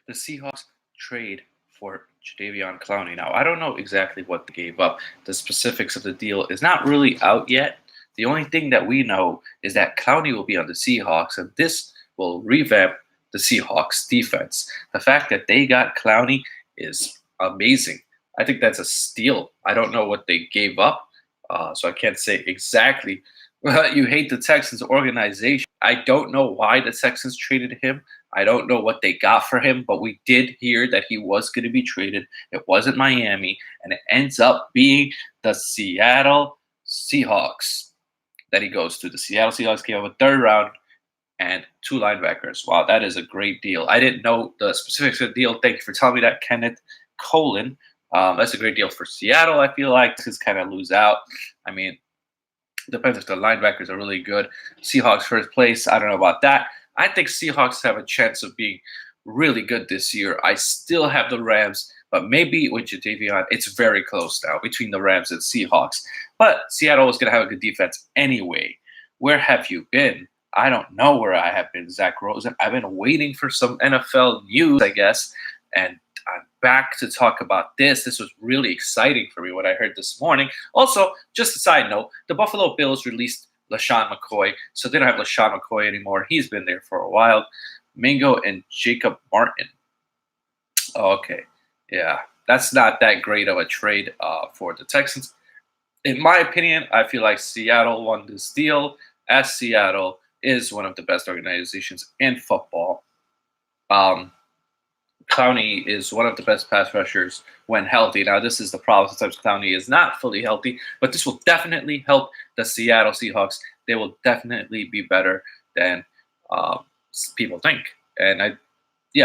the Seahawks trade for Jadeveon Clowney. Now, I don't know exactly what they gave up. The specifics of the deal is not really out yet. The only thing that we know is that Clowney will be on the Seahawks, and this will revamp the Seahawks defense. The fact that they got Clowney is amazing. I think that's a steal. I don't know what they gave up, so I can't say exactly. Well, you hate the Texans organization. I don't know why the Texans traded him. I don't know what they got for him, but we did hear that he was going to be traded. It wasn't Miami, and it ends up being the Seattle Seahawks that he goes to. The Seattle Seahawks gave him a third round and two linebackers. Wow, that is a great deal. I didn't know the specifics of the deal. Thank you for telling me that, Kenneth Colin. That's a great deal for Seattle, I feel like. This is kind of lose out. I mean, depends if the linebackers are really good. Seahawks first place. I don't know about that. I think Seahawks have a chance of being really good this year. I still have the Rams, but maybe with Jadeveon, it's very close now between the Rams and Seahawks. But Seattle is going to have a good defense anyway. Where have you been? I don't know where I have been, Zach Rosen. I've been waiting for some NFL news, I guess, and I'm back to talk about this. This was really exciting for me what I heard this morning. Also, just a side note, the Buffalo Bills released LaShawn McCoy, so they don't have LaShawn McCoy anymore. He's been there for a while. Mingo and Jacob Martin. Okay, yeah, that's not that great of a trade for the Texans. In my opinion, I feel like Seattle won this deal, as Seattle is one of the best organizations in football. Clowney is one of the best pass rushers when healthy. Now, this is the problem. Sometimes Clowney is not fully healthy, but this will definitely help the Seattle Seahawks. They will definitely be better than people think. And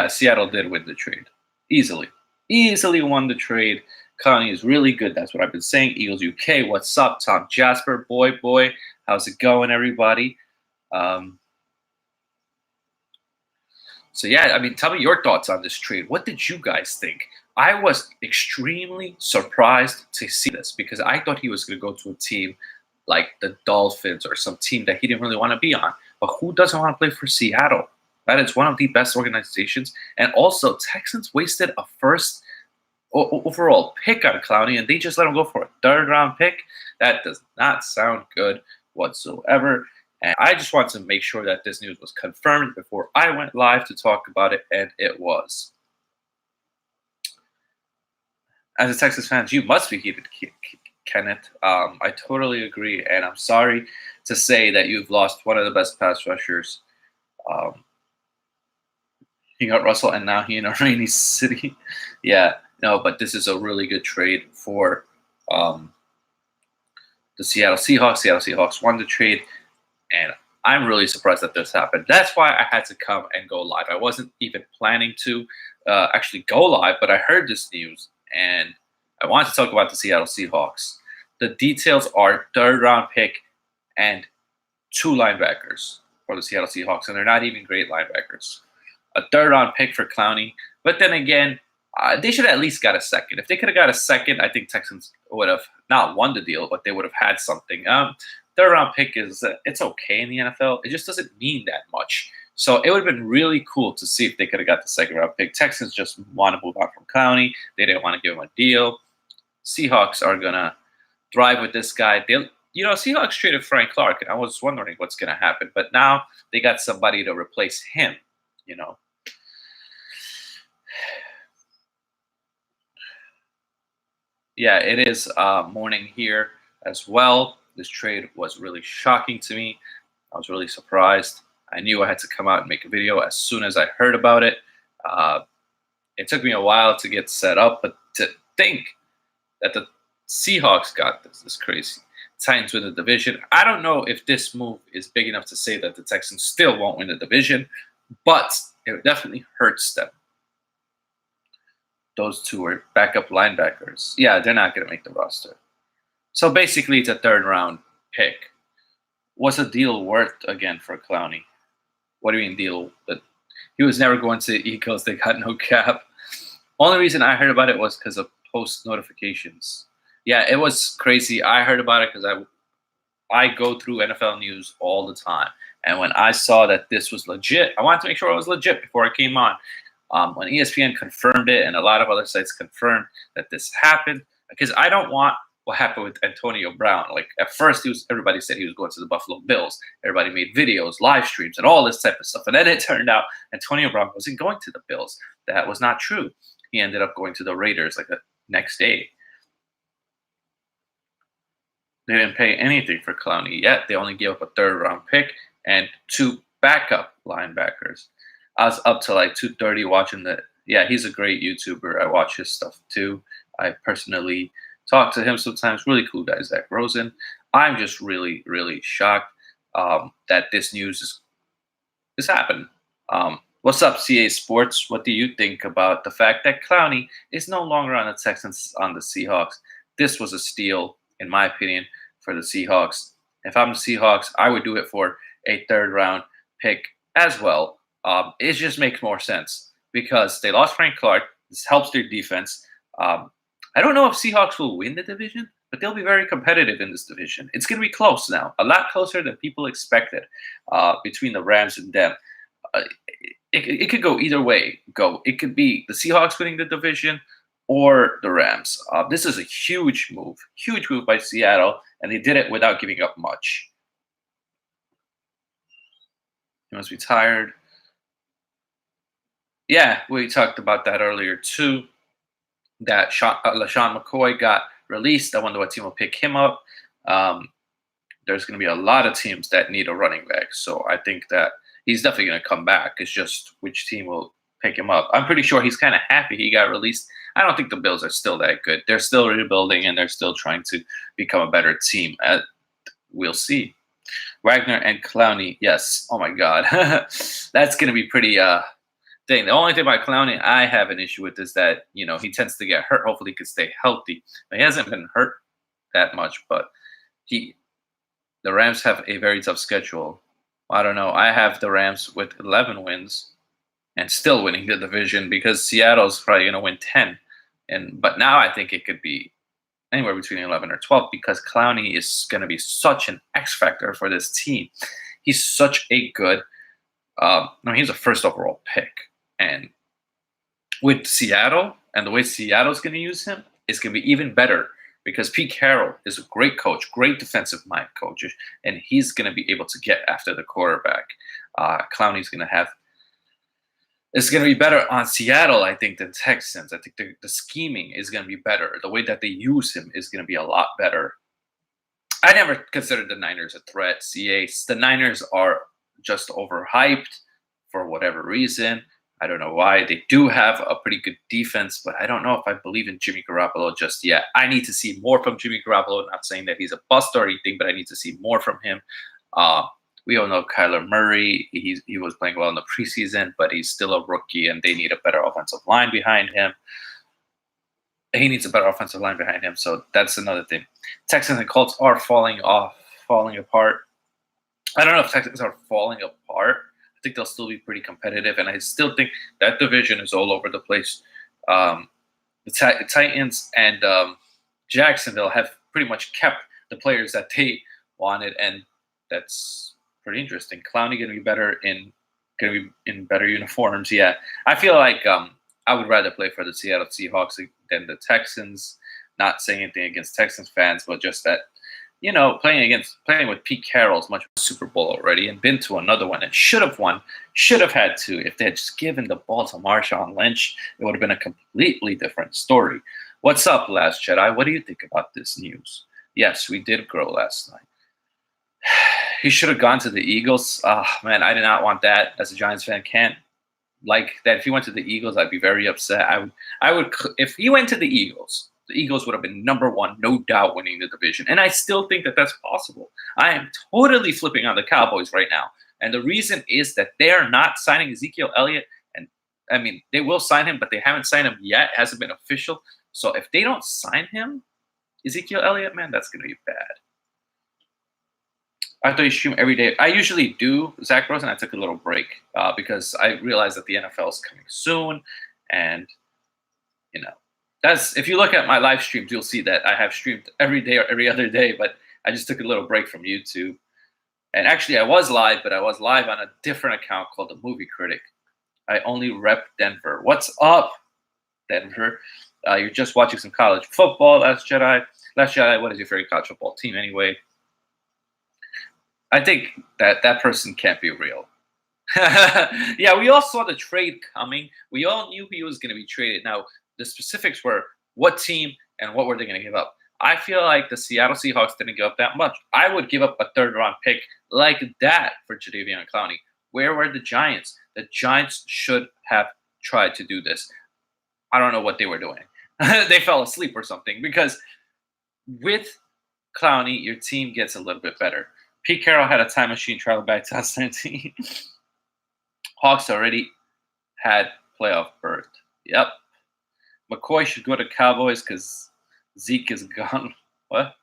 Seattle did win the trade easily. Easily won the trade. Clowney is really good. That's what I've been saying. Eagles UK, what's up? Tom Jasper, boy. How's it going, everybody? So, yeah, I mean, tell me your thoughts on this trade. What did you guys think? I was extremely surprised to see this because I thought he was going to go to a team like the Dolphins or some team that he didn't really want to be on. But who doesn't want to play for Seattle? That is one of the best organizations. And also, Texans wasted a first overall pick on Clowney, and they just let him go for a third-round pick. That does not sound good whatsoever. And I just wanted to make sure that this news was confirmed before I went live to talk about it, and it was. As a Texas fan, you must be heated, Kenneth. I totally agree, and I'm sorry to say that you've lost one of the best pass rushers. He got Russell, and now he in a rainy city. Yeah, no, but this is a really good trade for the Seattle Seahawks. Seattle Seahawks won the trade. And I'm really surprised that this happened. That's why I had to come and go live. I wasn't even planning to actually go live, but I heard this news, and I wanted to talk about the Seattle Seahawks. The details are third-round pick and two linebackers for the Seattle Seahawks, and they're not even great linebackers. A third-round pick for Clowney, but then again, they should have at least got a second. If they could have got a second, I think Texans would have not won the deal, but they would have had something. Third-round pick it's okay in the NFL. It just doesn't mean that much. So it would have been really cool to see if they could have got the second-round pick. Texans just want to move on from Clowney. They didn't want to give him a deal. Seahawks are going to thrive with this guy. Seahawks traded Frank Clark, and I was wondering what's going to happen. But now they got somebody to replace him, Yeah, it is morning here as well. This trade was really shocking to me. I was really surprised. I knew I had to come out and make a video as soon as I heard about it. It took me a while to get set up, but to think that the Seahawks got this is crazy. Titans win the division. I don't know if this move is big enough to say that the Texans still won't win the division, but it definitely hurts them. Those two are backup linebackers. Yeah, they're not going to make the roster. So basically, it's a third-round pick. What's a deal worth, again, for Clowney? What do you mean deal? That he was never going to the Eagles. They got no cap. Only reason I heard about it was because of post notifications. Yeah, it was crazy. I heard about it because I go through NFL news all the time. And when I saw that this was legit, I wanted to make sure it was legit before I came on. When ESPN confirmed it and a lot of other sites confirmed that this happened, because I don't want what happened with Antonio Brown. Like at first, everybody said he was going to the Buffalo Bills. Everybody made videos, live streams, and all this type of stuff. And then it turned out Antonio Brown wasn't going to the Bills. That was not true. He ended up going to the Raiders like the next day. They didn't pay anything for Clowney yet. They only gave up a third-round pick and 2 backup linebackers. I was up to like 2:30 watching the. Yeah, he's a great YouTuber. I watch his stuff too. I personally talk to him sometimes. Really cool guy, Zach Rosen. I'm just really, really shocked that this news is happening. What's up, CA Sports? What do you think about the fact that Clowney is no longer on the Texans, on the Seahawks? This was a steal, in my opinion, for the Seahawks. If I'm the Seahawks, I would do it for a third-round pick as well. It just makes more sense because they lost Frank Clark. This helps their defense. I don't know if Seahawks will win the division, but they'll be very competitive in this division. It's going to be close now, a lot closer than people expected between the Rams and them. It could go either way. It could be the Seahawks winning the division or the Rams. This is a huge move by Seattle, and they did it without giving up much. He must be tired. Yeah, we talked about that earlier too. That LaShawn McCoy got released. I wonder what team will pick him up. There's going to be a lot of teams that need a running back, so I think that he's definitely going to come back. It's just which team will pick him up. I'm pretty sure he's kind of happy he got released. I don't think the Bills are still that good. They're still rebuilding, and they're still trying to become a better team. We'll see. Wagner and Clowney, yes. Oh, my God. That's going to be pretty thing. The only thing about Clowney I have an issue with is that, he tends to get hurt. Hopefully he can stay healthy. He hasn't been hurt that much, but the Rams have a very tough schedule. I don't know. I have the Rams with 11 wins and still winning the division because Seattle's probably going to win 10. But now I think it could be anywhere between 11 or 12 because Clowney is going to be such an X factor for this team. He's such a good he's a first overall pick. And with Seattle and the way Seattle's going to use him, it's going to be even better because Pete Carroll is a great coach, great defensive mind coach, and he's going to be able to get after the quarterback. Clowney's going to have – it's going to be better on Seattle, I think, than Texans. I think the scheming is going to be better. The way that they use him is going to be a lot better. I never considered the Niners a threat, CA. The Niners are just overhyped for whatever reason. I don't know why. They do have a pretty good defense, but I don't know if I believe in Jimmy Garoppolo just yet. I need to see more from Jimmy Garoppolo. Not saying that he's a bust or anything, but I need to see more from him. We all know Kyler Murray. He was playing well in the preseason, but he's still a rookie, and they need a better offensive line behind him. He needs a better offensive line behind him, so that's another thing. Texans and Colts are falling apart. I don't know if Texans are falling apart. I think they'll still be pretty competitive, and I still think that division is all over the place. The Titans and Jacksonville have pretty much kept the players that they wanted, and that's pretty interesting. Clowney going to be in better uniforms. Yeah, I feel like I would rather play for the Seattle Seahawks than the Texans. Not saying anything against Texans fans, but just that. Playing with Pete Carroll's much Super Bowl already and been to another one and should have won, should have had to. If they had just given the ball to Marshawn Lynch, it would have been a completely different story. What's up, Last Jedi? What do you think about this news? Yes, we did grow last night. He should have gone to the Eagles. Man, I did not want that as a Giants fan. Can't like that. If he went to the Eagles, I'd be very upset. I would if he went to the Eagles would have been number one, no doubt, winning the division. And I still think that that's possible. I am totally flipping on the Cowboys right now. And the reason is that they are not signing Ezekiel Elliott. And I mean, they will sign him, but they haven't signed him yet. It hasn't been official. So if they don't sign him, Ezekiel Elliott, man, that's going to be bad. I thought you stream every day. I usually do, Zach Rosen. I took a little break because I realized that the NFL is coming soon. And, if you look at my live streams, you'll see that I have streamed every day or every other day, but I just took a little break from YouTube. And actually, I was live, but I was live on a different account called The Movie Critic. I only rep Denver. What's up, Denver? You're just watching some college football. Last Jedi. Last Jedi. What is your favorite college football team anyway? I think that person can't be real. Yeah, we all saw the trade coming. We all knew he was going to be traded. Now, the specifics were what team and what were they going to give up. I feel like the Seattle Seahawks didn't give up that much. I would give up a third-round pick like that for Jadeveon Clowney. Where were the Giants? The Giants should have tried to do this. I don't know what they were doing. They fell asleep or something because with Clowney, your team gets a little bit better. Pete Carroll had a time machine travel back to 2019. Hawks already had playoff berth. Yep. McCoy should go to Cowboys because Zeke is gone. What?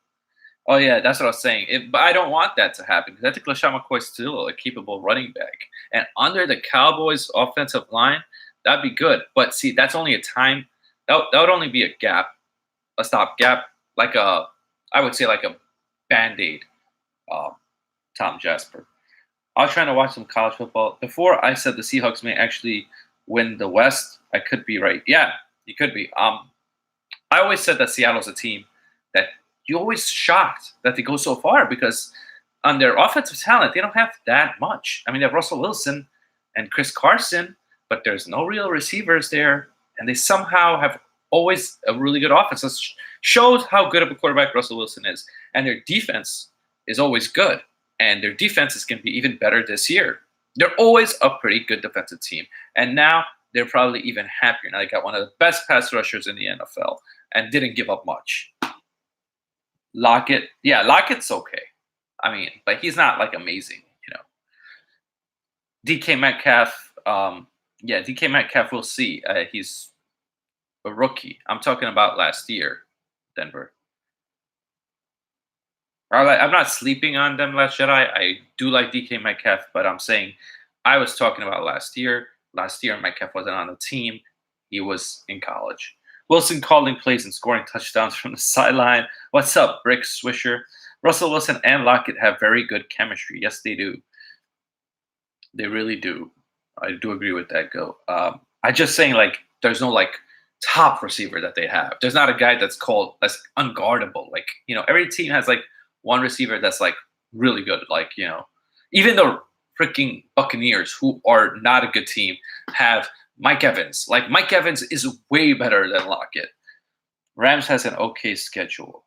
Oh, yeah, that's what I was saying. But I don't want that to happen because I think LaShawn McCoy is still a capable running back. And under the Cowboys' offensive line, that'd be good. But, see, that's only a time. That would only be a gap, a stopgap, I would say like a Band-Aid, Tom Jasper. I was trying to watch some college football. Before I said the Seahawks may actually win the West, I could be right. Yeah, you could be. I always said that Seattle's a team that you're always shocked that they go so far because on their offensive talent, they don't have that much. I mean, they have Russell Wilson and Chris Carson, but there's no real receivers there, and they somehow have always a really good offense. That shows how good of a quarterback Russell Wilson is, and their defense is always good. And their defense is going to be even better this year. They're always a pretty good defensive team. And now they're probably even happier. Now they got one of the best pass rushers in the NFL and didn't give up much. Lockett, yeah, Lockett's okay. I mean, but he's not like amazing, you know. DK Metcalf, DK Metcalf, we'll see. He's a rookie. I'm talking about last year, Denver. I'm not sleeping on them, Last Jedi. I do like DK Metcalf, but I'm saying I was talking about last year. Last year, Metcalf wasn't on the team. He was in college. Wilson calling plays and scoring touchdowns from the sideline. What's up, Brick Swisher? Russell Wilson and Lockett have very good chemistry. Yes, they do. They really do. I do agree with that, Go. I'm just saying, like, there's no, like, top receiver that they have. There's not a guy that's unguardable. Like, you know, every team has, like, one receiver that's like really good. Like, you know, even the freaking Buccaneers, who are not a good team, have Mike Evans. Like, Mike Evans is way better than Lockett. Rams has an okay schedule.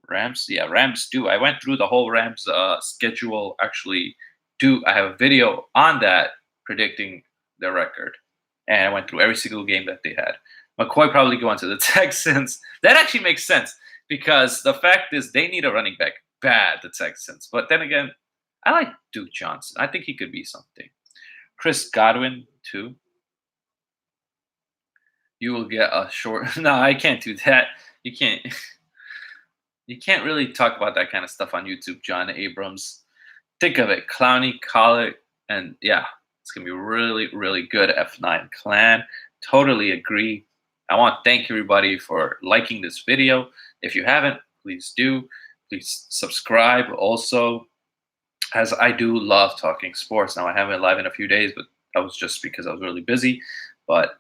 Rams do. I went through the whole Rams schedule. Actually, I have a video on that predicting their record. And I went through every single game that they had. McCoy probably going to the Texans. That actually makes sense. Because the fact is they need a running back bad, the Texans. But then again, I like Duke Johnson. I think he could be something. Chris Godwin, too. You will get a short... No, I can't do that. You can't... You can't really talk about that kind of stuff on YouTube, John Abrams. Think of it. Clowney, Collick, and yeah, it's going to be really, really good, F9 Clan. Totally agree. I want to thank everybody for liking this video. If you haven't, please do. Please subscribe also, as I do love talking sports. Now, I haven't been live in a few days, but that was just because I was really busy. But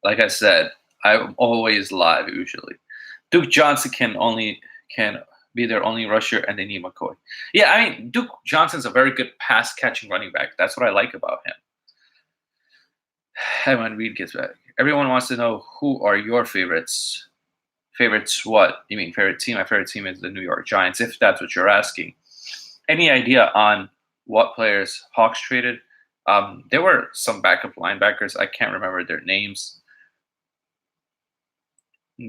like I said, I'm always live usually. Duke Johnson can be their only rusher, and they need McCoy. Yeah, I mean, Duke Johnson's a very good pass-catching running back. That's what I like about him. And when Reed gets back, everyone wants to know who are your favorites. Favorites what? You mean favorite team? My favorite team is the New York Giants, if that's what you're asking. Any idea on what players Hawks traded? There were some backup linebackers. I can't remember their names.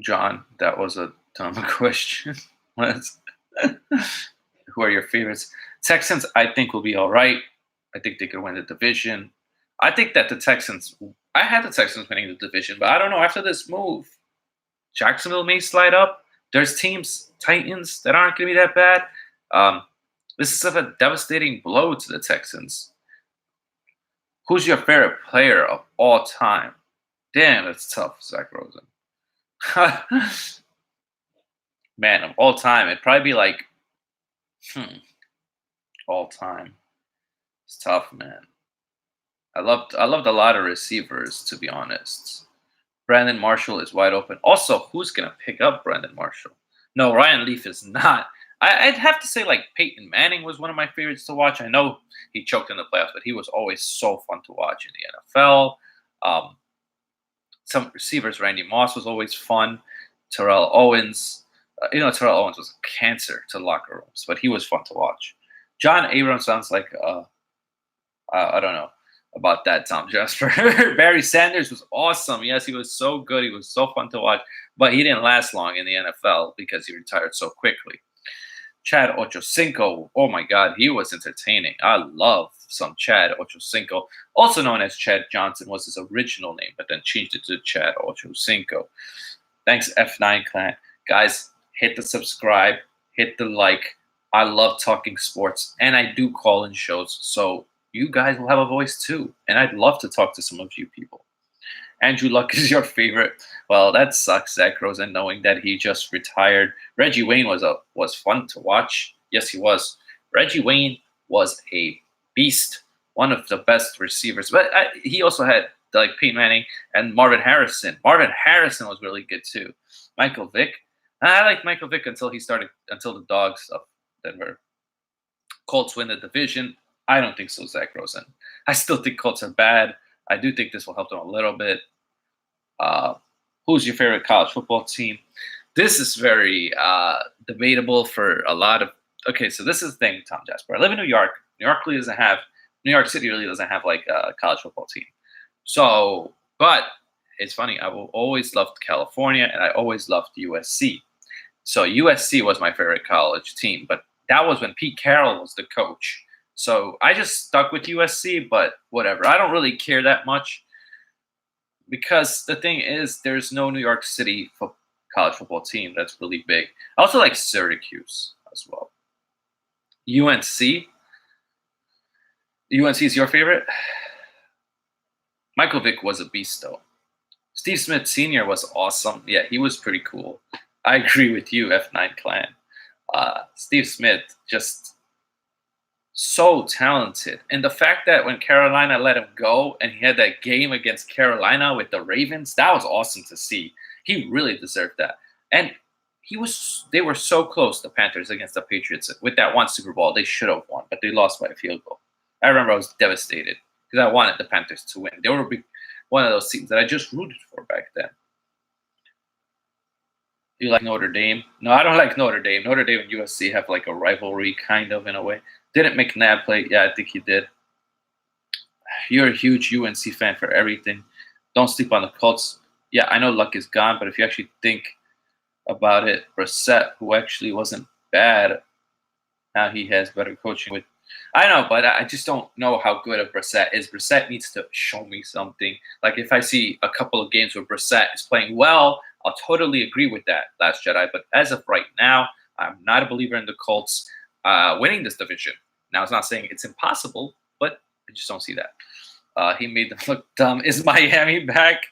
John, that was a dumb question. Who are your favorites? Texans, I think, will be all right. I think they could win the division. I think that I had the Texans winning the division, but I don't know. After this move, Jacksonville may slide up. There's teams, Titans, that aren't going to be that bad. This is a devastating blow to the Texans. Who's your favorite player of all time? Damn, that's tough, Zach Rosen. Man, of all time, it'd probably be like, all time. It's tough, man. I loved a lot of receivers, to be honest. Brandon Marshall is wide open. Also, who's gonna pick up Brandon Marshall? No, Ryan Leaf is not. I'd have to say like Peyton Manning was one of my favorites to watch. I know he choked in the playoffs, but he was always so fun to watch in the NFL. Um, some receivers, Randy Moss was always fun. Terrell Owens, Terrell Owens was a cancer to locker rooms, but he was fun to watch. John Abrams sounds like I don't know about that, Tom Jasper. Barry Sanders was awesome. Yes, he was so good. He was so fun to watch, but he didn't last long in the NFL because he retired so quickly. Chad Ochocinco, oh my God, he was entertaining. I love some Chad Ochocinco, also known as Chad Johnson, was his original name, but then changed it to Chad Ochocinco. Thanks, F9 Clan. Guys, hit the subscribe, hit the like. I love talking sports, and I do call in shows, so you guys will have a voice too. And I'd love to talk to some of you people. Andrew Luck is your favorite. Well, that sucks, Zach Rosen, knowing that he just retired. Reggie Wayne was fun to watch. Yes, he was. Reggie Wayne was a beast, one of the best receivers. But he also had like Peyton Manning and Marvin Harrison. Marvin Harrison was really good too. Michael Vick. I liked Michael Vick until the Dogs of Denver. Colts win the division. I don't think so, Zach Rosen. I still think Colts are bad. I do think this will help them a little bit. Uh, who's your favorite college football team? This is very debatable for a lot of. Okay, so this is the thing, Tom Jasper. I live in New York. New York City really doesn't have like a college football team. So, but it's funny. I will always loved California, and I always loved USC. So USC was my favorite college team, but that was when Pete Carroll was the coach. So I just stuck with USC, but whatever. I don't really care that much because the thing is, there's no New York City college football team that's really big. I also like Syracuse as well. UNC. UNC is your favorite? Michael Vick was a beast, though. Steve Smith Sr. was awesome. Yeah, he was pretty cool. I agree with you, F9 Clan. Steve Smith, just so talented. And the fact that when Carolina let him go and he had that game against Carolina with the Ravens, that was awesome to see. He really deserved that. And they were so close, the Panthers against the Patriots, with that one Super Bowl. They should have won, but they lost by a field goal. I remember I was devastated because I wanted the Panthers to win. They were one of those teams that I just rooted for back then. You like Notre Dame? No, I don't like Notre Dame. Notre Dame and USC have like a rivalry, kind of, in a way. Didn't McNabb play? Yeah, I think he did. You're a huge UNC fan for everything. Don't sleep on the Colts. Yeah, I know Luck is gone, but if you actually think about it, Brissett, who actually wasn't bad, now he has better coaching with. I know, but I just don't know how good a Brissett is. Brissett needs to show me something. Like if I see a couple of games where Brissett is playing well, I'll totally agree with that, Last Jedi. But as of right now, I'm not a believer in the Colts winning this division. Now, it's not saying it's impossible, but I just don't see that. He made them look dumb. Is Miami back?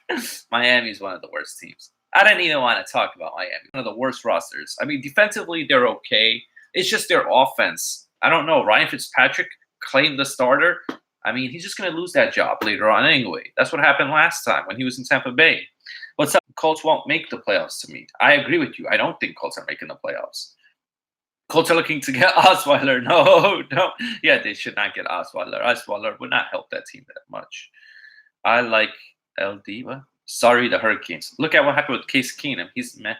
Miami is one of the worst teams. I don't even want to talk about Miami. One of the worst rosters. I mean, defensively, they're okay. It's just their offense. I don't know. Ryan Fitzpatrick claimed the starter. I mean, he's just going to lose that job later on anyway. That's what happened last time when he was in Tampa Bay. What's up? Colts won't make the playoffs to me. I agree with you. I don't think Colts are making the playoffs. Colts are looking to get Osweiler. No. Yeah, they should not get Osweiler. Osweiler would not help that team that much. I like LD. What? Sorry, the Hurricanes. Look at what happened with Case Keenum. He's meh.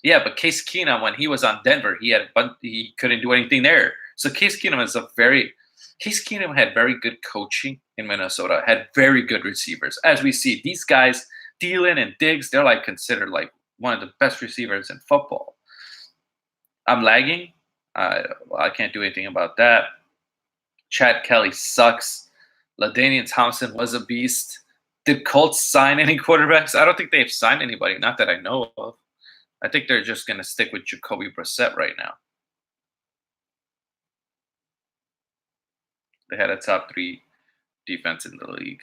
Yeah, but Case Keenum, when he was on Denver, he couldn't do anything there. So Case Keenum had very good coaching in Minnesota, had very good receivers. As we see, these guys, Thielen and Diggs, they're like considered like one of the best receivers in football. I'm lagging. I can't do anything about that. Chad Kelly sucks. LaDainian Thompson was a beast. Did Colts sign any quarterbacks? I don't think they've signed anybody, not that I know of. I think they're just going to stick with Jacoby Brissett right now. They had a top 3 defense in the league.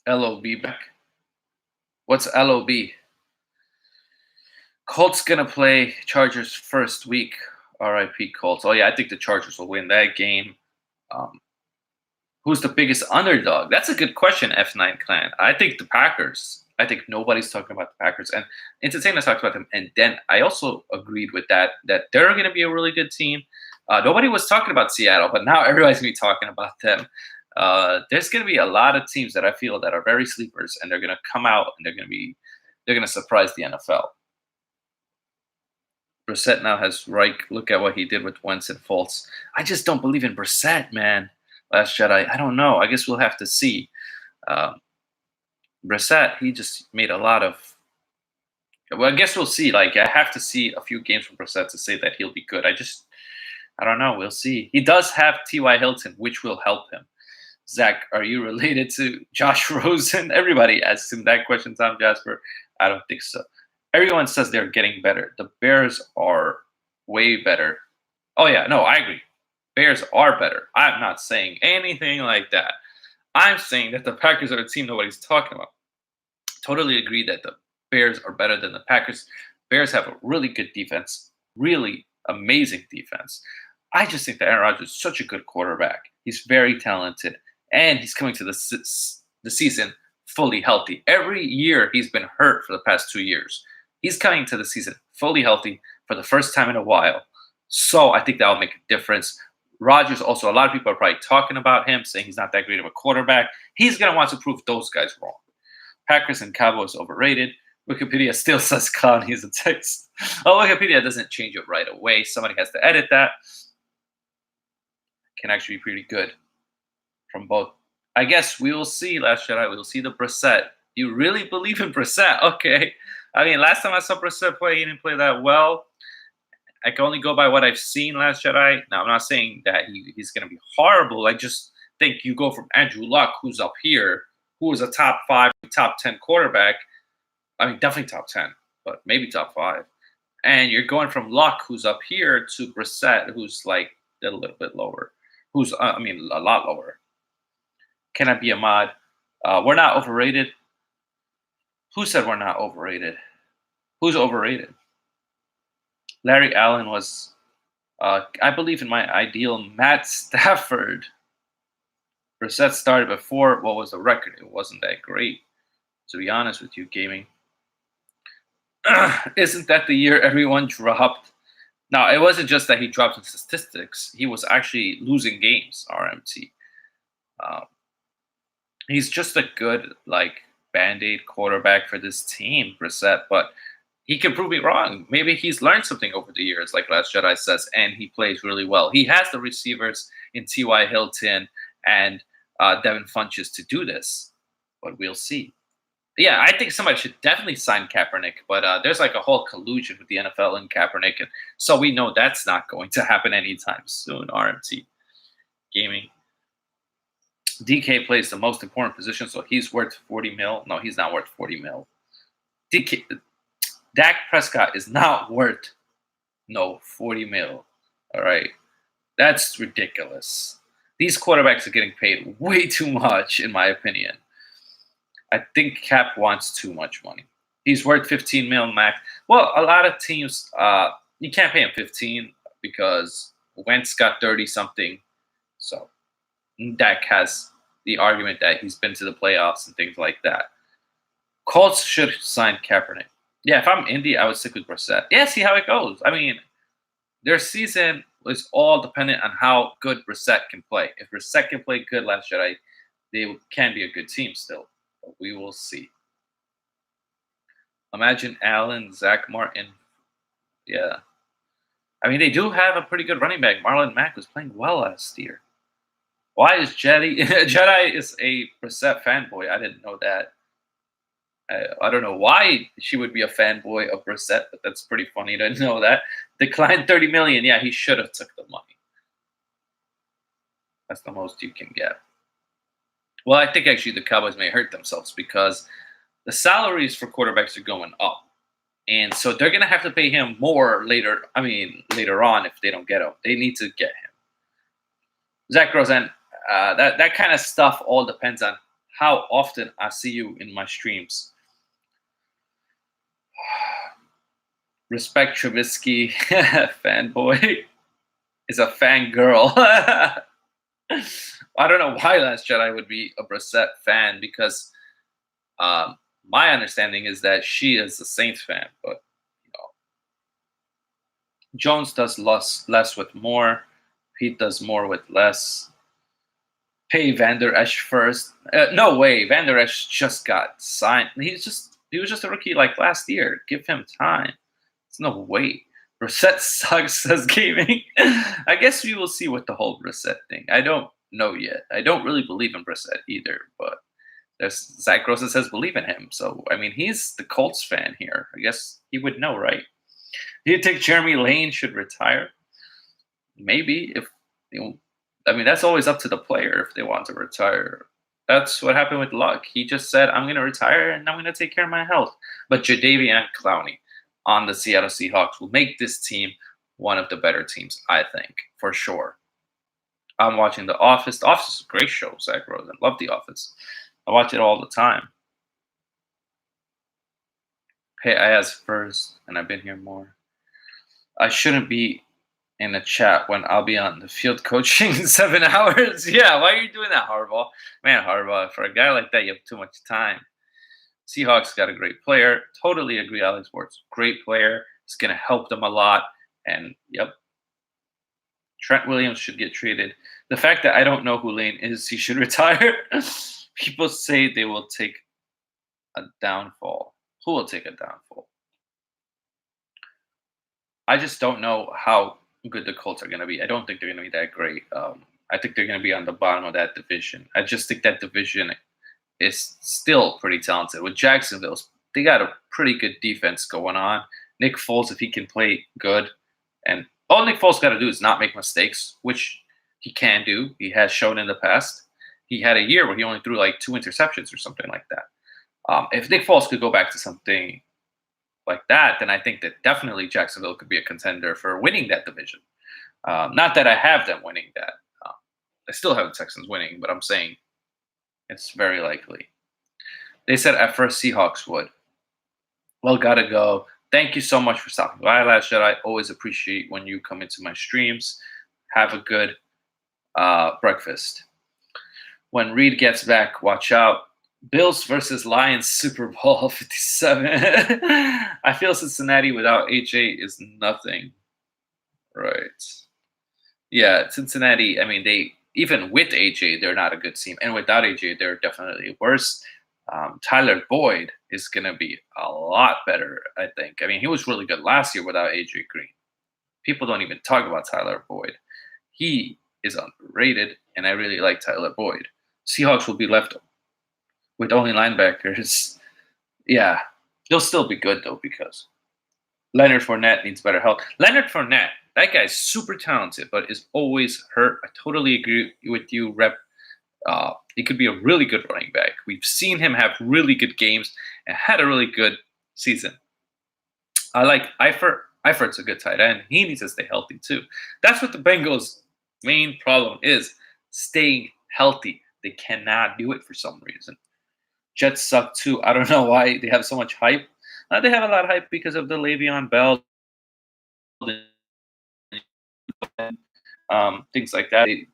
LOB back. What's LOB? Colts gonna play Chargers first week. R.I.P. Colts. Oh yeah, I think the Chargers will win that game. Um, who's the biggest underdog? That's a good question, F9 Clan. I think the Packers. I think nobody's talking about the Packers, and Entertainment talked about them. And then I also agreed with that they're going to be a really good team. Nobody was talking about Seattle, but now everybody's going to be talking about them. There's going to be a lot of teams that I feel that are very sleepers, and they're going to come out and they're going to surprise the NFL. Brissett now has Reich. Look at what he did with Wentz and Fultz. I just don't believe in Brissett, man. Last Jedi. I don't know. I guess we'll have to see. Um, Brissett, he just made a lot of. Well, I guess we'll see. Like, I have to see a few games from Brissett to say that he'll be good. I don't know. We'll see. He does have T.Y. Hilton, which will help him. Zach, are you related to Josh Rosen? Everybody asks him that question, Tom Jasper. I don't think so. Everyone says they're getting better. The Bears are way better. Oh, yeah. No, I agree. Bears are better. I'm not saying anything like that. I'm saying that the Packers are a team nobody's talking about. Totally agree that the Bears are better than the Packers. Bears have a really good defense, really amazing defense. I just think that Aaron Rodgers is such a good quarterback. He's very talented, and he's coming to the season fully healthy. Every year he's been hurt for the past 2 years. He's coming to the season fully healthy for the first time in a while. So I think that will make a difference. Rodgers also, a lot of people are probably talking about him, saying he's not that great of a quarterback. He's going to want to prove those guys wrong. Packers and Cowboys overrated. Wikipedia still says Clowney is a text. Oh, Wikipedia doesn't change it right away. Somebody has to edit that. Can actually be pretty good from both. I guess we will see, Last Jedi. We will see the Brissett. You really believe in Brissett? Okay. I mean, last time I saw Brissett play, he didn't play that well. I can only go by what I've seen, Last Jedi. Now, I'm not saying that he's going to be horrible. I just think you go from Andrew Luck, who's up here, who is a top 5, top 10 quarterback. I mean, definitely top 10, but maybe top 5. And you're going from Luck, who's up here, to Brissett, who's like a little bit lower. A lot lower. Can I be a mod? We're not overrated. Who said we're not overrated? Who's overrated? Larry Allen was, I believe, in my ideal Matt Stafford. Brissett started before. What was the record? It wasn't that great, to be honest with you, gaming. Isn't that the year everyone dropped? No, it wasn't just that he dropped in statistics. He was actually losing games, RMT. He's just a good, Band-Aid quarterback for this team, Brissett, but he can prove me wrong. Maybe he's learned something over the years, like Last Jedi says, and he plays really well. He has the receivers in T.Y. Hilton and Devin Funchess to do this, but we'll see. Yeah, I think somebody should definitely sign Kaepernick, but there's a whole collusion with the NFL and Kaepernick, and so we know that's not going to happen anytime soon, RMT Gaming. DK plays the most important position, so he's worth 40 mil. No, he's not worth 40 mil. Dak Prescott is not worth 40 mil. All right. That's ridiculous. These quarterbacks are getting paid way too much, in my opinion. I think Cap wants too much money. He's worth 15 mil max. Well, a lot of teams, you can't pay him 15 because Wentz got 30-something. So Dak has the argument that he's been to the playoffs and things like that. Colts should sign Kaepernick. Yeah, if I'm Indy, I would stick with Brissett. Yeah, see how it goes. I mean, their season is all dependent on how good Brissett can play. If Brissett can play good, Last Jedi, they can be a good team still. But we will see. Imagine Allen, Zach Martin. Yeah. I mean, they do have a pretty good running back. Marlon Mack was playing well last year. Why is Jedi is a Brissett fanboy? I didn't know that. I don't know why she would be a fanboy of Brissett, but that's pretty funny to know that. Declined $30 million. Yeah, he should have took the money. That's the most you can get. Well, I think actually the Cowboys may hurt themselves because the salaries for quarterbacks are going up. And so they're going to have to pay him more later on if they don't get him. They need to get him. Zach Rosen, that kind of stuff all depends on how often I see you in my streams. Respect Trubisky. Fanboy is a fangirl. I don't know why Last Jedi would be a Brissett fan because um, my understanding is that she is a Saints fan, but you know, Jones does less with more. Pete does more with less. Pay Van Der Esch first. No way, Van Der Esch just got signed. He was just a rookie like last year. Give him time. There's no way. Brissett sucks, says gaming. I guess we will see with the whole Brissett thing. I don't know yet. I don't really believe in Brissett either, but there's Zach Rosa says believe in him. So I mean he's the Colts fan here. I guess he would know, right? Do you think Jeremy Lane should retire? Maybe if you know, I mean that's always up to the player if they want to retire. That's what happened with Luck. He just said, I'm gonna retire and I'm gonna take care of my health. But Jadeveon Clowney on the Seattle Seahawks will make this team one of the better teams, I think, for sure. I'm watching The Office. The Office is a great show, Zach Rosen. Love The Office. I watch it all the time. Hey, I asked first, and I've been here more. I shouldn't be in a chat when I'll be on the field coaching in 7 hours. Yeah, why are you doing that, Harbaugh? Man, Harbaugh, for a guy like that, you have too much time. Seahawks got a great player. Totally agree, Alex Sports. Great player. It's going to help them a lot. And, yep, Trent Williams should get traded. The fact that I don't know who Lane is, he should retire. People say they will take a downfall. Who will take a downfall? I just don't know how good the Colts are going to be. I don't think they're going to be that great. I think they're going to be on the bottom of that division. I just think that division is still pretty talented. With Jacksonville, they got a pretty good defense going on. Nick Foles, if he can play good, and all Nick Foles got to do is not make mistakes, which he can do. He has shown in the past. He had a year where he only threw like 2 interceptions or something like that. If Nick Foles could go back to something like that, then I think that definitely Jacksonville could be a contender for winning that division. Not that I have them winning that. I still have the Texans winning, but I'm saying it's very likely. They said at first Seahawks would. Well, gotta go. Thank you so much for stopping by, Last Jedi. I always appreciate when you come into my streams. Have a good breakfast. When Reed gets back, watch out. Bills versus Lions Super Bowl 57. I feel Cincinnati without AJ is nothing. Right. Yeah, Cincinnati, I mean, they even with AJ, they're not a good team. And without AJ, they're definitely worse. Tyler Boyd is going to be a lot better, I think. I mean, he was really good last year without AJ Green. People don't even talk about Tyler Boyd. He is underrated, and I really like Tyler Boyd. Seahawks will be left with only linebackers. Yeah, they'll still be good, though, because Leonard Fournette needs better health. Leonard Fournette, that guy's super talented, but is always hurt. I totally agree with you, Rep. He could be a really good running back. We've seen him have really good games and had a really good season. I like Eifert. Eifert's a good tight end. He needs to stay healthy, too. That's what the Bengals' main problem is, staying healthy. They cannot do it for some reason. Jets suck, too. I don't know why they have so much hype. They have a lot of hype because of the Le'Veon Bell, things like that. They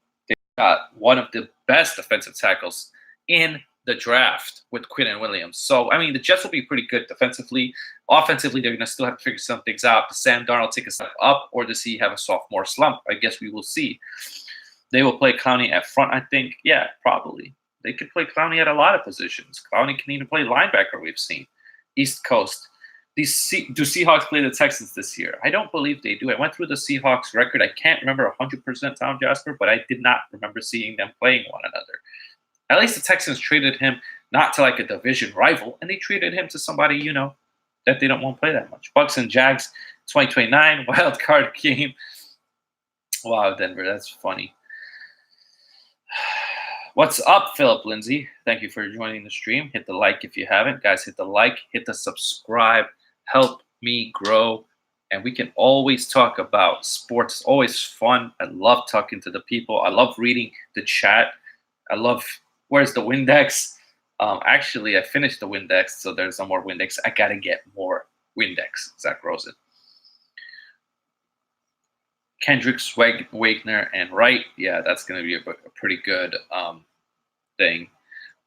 got one of the best defensive tackles in the draft with Quinnen Williams. So, I mean, the Jets will be pretty good defensively. Offensively, they're going to still have to figure some things out. Does Sam Darnold take a step up, or does he have a sophomore slump? I guess we will see. They will play Clowney at front, I think. Yeah, probably. They could play Clowney at a lot of positions. Clowney can even play linebacker, we've seen. East Coast. Do Seahawks play the Texans this year? I don't believe they do. I went through the Seahawks record. I can't remember 100% Tom Jasper, but I did not remember seeing them playing one another. At least the Texans traded him not to like a division rival, and they traded him to somebody, you know, that they don't want to play that much. Bucks and Jags, 2029, wild card game. Wow, Denver, that's funny. What's up, Philip Lindsay? Thank you for joining the stream. Hit the like if you haven't. Guys, hit the like, hit the subscribe. Help me grow. And we can always talk about sports. It's always fun. I love talking to the people. I love reading the chat. I love, where's the Windex? Actually, I finished the Windex, so there's no more Windex. I got to get more Windex, Zach Rosen. Kendricks, Wagner, and Wright. Yeah, that's going to be a pretty good thing.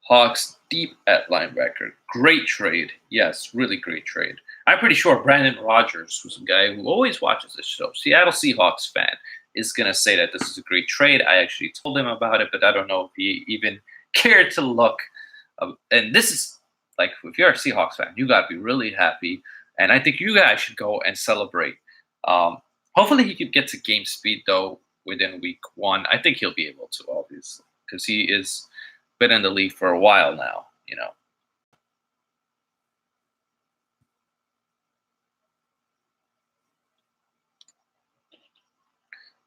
Hawks deep at linebacker. Great trade. Yes, really great trade. I'm pretty sure Brandon Rogers, who's a guy who always watches this show, Seattle Seahawks fan, is going to say that this is a great trade. I actually told him about it, but I don't know if he even cared to look. And this is like, if you're a Seahawks fan, you got to be really happy. And I think you guys should go and celebrate. Hopefully, he could get to game speed, though, within week one. I think he'll be able to, obviously, because he is been in the league for a while now, you know.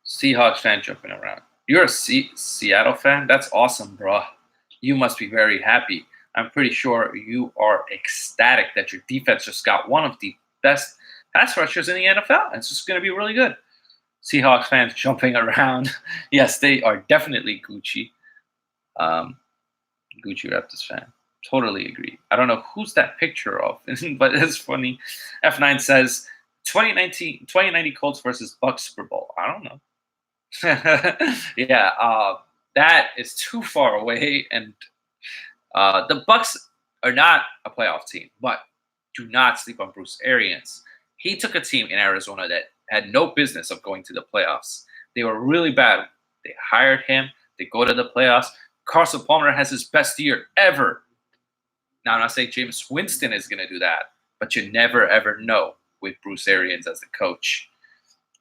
Seahawks fan jumping around. You're a Seattle fan? That's awesome, bro. You must be very happy. I'm pretty sure you are ecstatic that your defense just got one of the best pass rushers in the NFL. And it's just going to be really good. Seahawks fans jumping around. Yes, they are definitely Gucci. Gucci Raptors fan. Totally agree. I don't know who's that picture of, but it's funny. F9 says 2090 Colts versus Bucks Super Bowl. I don't know. Yeah, that is too far away, and the Bucks are not a playoff team, but do not sleep on Bruce Arians. He took a team in Arizona that had no business of going to the playoffs. They were really bad. They hired him. They go to the playoffs. Carson Palmer has his best year ever. Now, I'm not saying Jameis Winston is going to do that, but you never, ever know with Bruce Arians as the coach.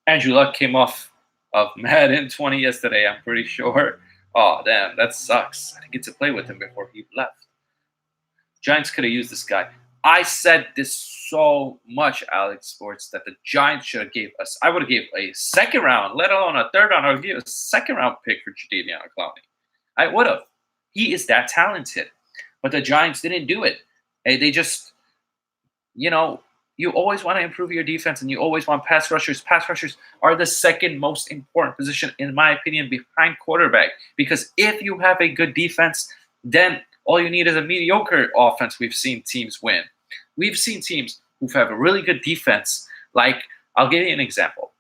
Andrew Luck came off of Madden 20 yesterday, I'm pretty sure. Oh, damn, that sucks. I didn't get to play with him before he left. Giants could have used this guy. I said this so much, Alex Sports, that the Giants should have gave us. I would have gave a second round, let alone a third round. I would give a second round pick for Jadeveon Clowney. I would have. He is that talented. But the Giants didn't do it. They just, you always want to improve your defense and you always want pass rushers. Pass rushers are the second most important position, in my opinion, behind quarterback. Because if you have a good defense, then all you need is a mediocre offense. We've seen teams win. We've seen teams who have a really good defense. Like, I'll give you an example.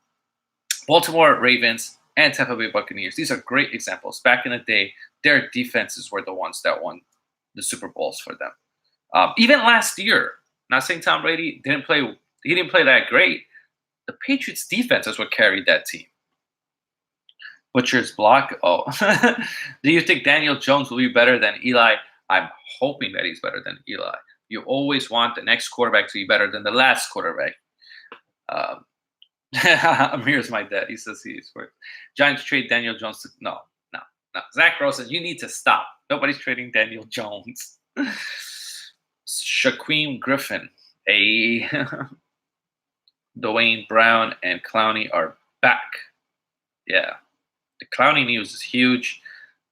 Baltimore Ravens and Tampa Bay Buccaneers. These are great examples. Back in the day, their defenses were the ones that won the Super Bowls for them. Even last year, not saying Tom Brady didn't play. He didn't play that great. The Patriots' defense is what carried that team. Butcher's block. Oh, do you think Daniel Jones will be better than Eli? I'm hoping that he's better than Eli. You always want the next quarterback to be better than the last quarterback. Amir's my dad. He says he's worth. Giants trade Daniel Jones to no. Zach Rosen, you need to stop. Nobody's trading Daniel Jones. Shaquem Griffin, Dwayne Brown and Clowney are back. Yeah, the Clowney news is huge.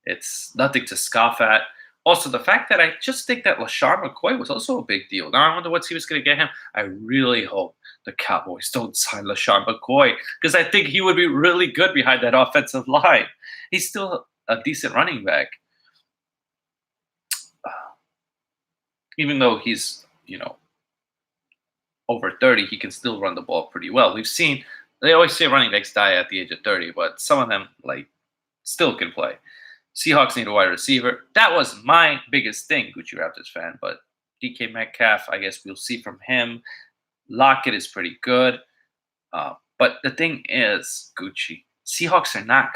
It's nothing to scoff at. Also, the fact that I just think that LaShawn McCoy was also a big deal. Now I wonder what team is going to get him. I really hope the Cowboys don't sign LaShawn McCoy because I think he would be really good behind that offensive line. He's still a decent running back. Even though he's, over 30, he can still run the ball pretty well. We've seen, they always say running backs die at the age of 30, but some of them, still can play. Seahawks need a wide receiver. That was my biggest thing, Gucci Raptors fan, but DK Metcalf, I guess we'll see from him. Lockett is pretty good. But the thing is, Gucci, Seahawks are not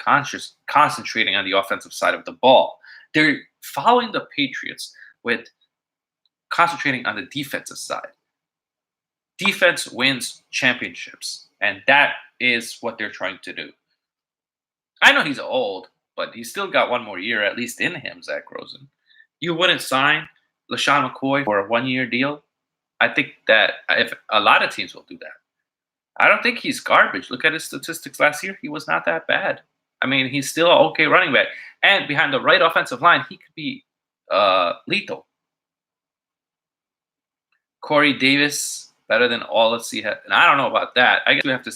concentrating on the offensive side of the ball. They're following the Patriots with concentrating on the defensive side. Defense wins championships, and that is what they're trying to do. I know he's old, but he's still got one more year at least in him, Zach Rosen. You wouldn't sign LaShawn McCoy for a one-year deal? I think that if a lot of teams will do that. I don't think he's garbage. Look at his statistics last year. He was not that bad. I mean, he's still an okay running back. And behind the right offensive line, he could be lethal. Corey Davis, better than all of Seahawks. And I don't know about that. I guess we have to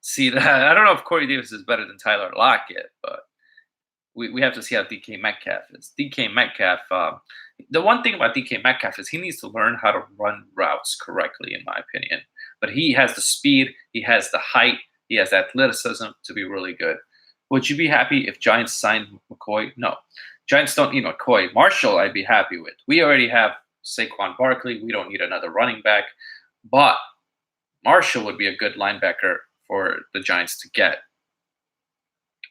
see that. I don't know if Corey Davis is better than Tyler Lockett, but we have to see how DK Metcalf is. DK Metcalf, the one thing about DK Metcalf is he needs to learn how to run routes correctly, in my opinion. But he has the speed, he has the height, He has athleticism to be really good. Would you be happy if Giants signed McCoy? No. Giants don't need McCoy. Marshall, I'd be happy with. We already have Saquon Barkley. We don't need another running back. But Marshall would be a good linebacker for the Giants to get.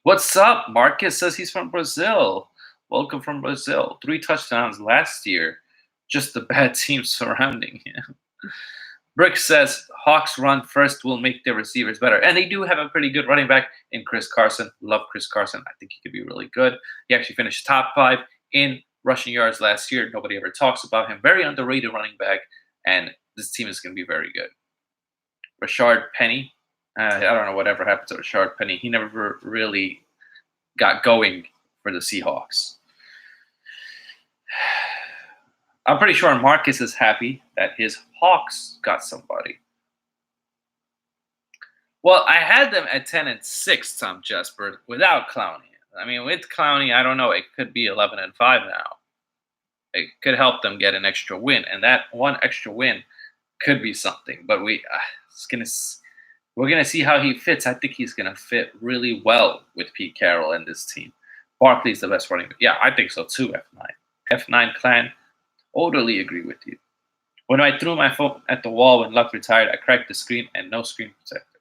What's up? Marcus says he's from Brazil. Welcome from Brazil. 3 touchdowns last year. Just the bad team surrounding him. Brick says Hawks run first will make their receivers better. And they do have a pretty good running back in Chris Carson. Love Chris Carson. I think he could be really good. He actually finished top 5 in rushing yards last year. Nobody ever talks about him. Very underrated running back. And this team is going to be very good. Rashard Penny. I don't know whatever happened to Rashard Penny. He never really got going for the Seahawks. I'm pretty sure Marcus is happy that his Hawks got somebody. Well, I had them at 10-6, Tom Jesper, without Clowney. I mean, with Clowney, I don't know. It could be 11-5 now. It could help them get an extra win, and that one extra win could be something. But we're gonna see how he fits. I think he's gonna fit really well with Pete Carroll and this team. Barkley's the best running back. Yeah, I think so too. F9 clan. Totally agree with you. When I threw my phone at the wall when Luck retired, I cracked the screen and no screen protector.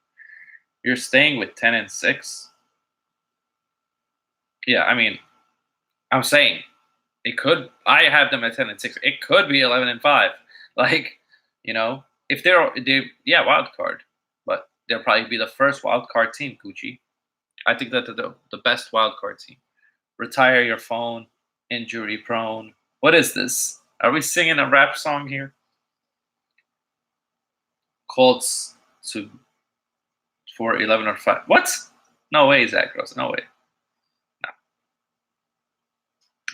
You're staying with 10-6? Yeah, I mean, I'm saying it could. I have them at 10-6. It could be 11-5. Like, if they're wild card, but they'll probably be the first wild card team. Gucci, I think that the best wild card team. Retire your phone, injury prone. What is this? Are we singing a rap song here? Colts for 11 or 5. What? No way, Zach Rose. No way. No.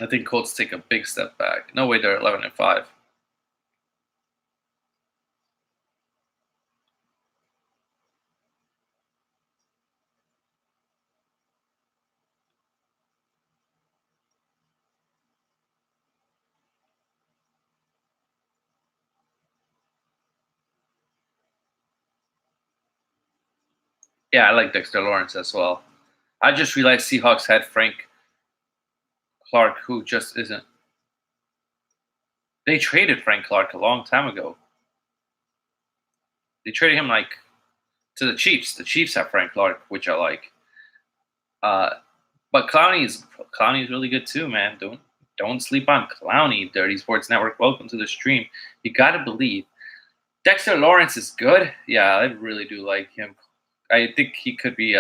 I think Colts take a big step back. No way they're 11-5. Yeah, I like Dexter Lawrence as well. I just realized Seahawks had Frank Clark, who just isn't. They traded Frank Clark a long time ago. They traded him to the Chiefs. The Chiefs have Frank Clark, which I like. But Clowney is really good too, man. Don't sleep on Clowney. Dirty Sports Network. Welcome to the stream. You gotta believe. Dexter Lawrence is good. Yeah, I really do like him. I think he could be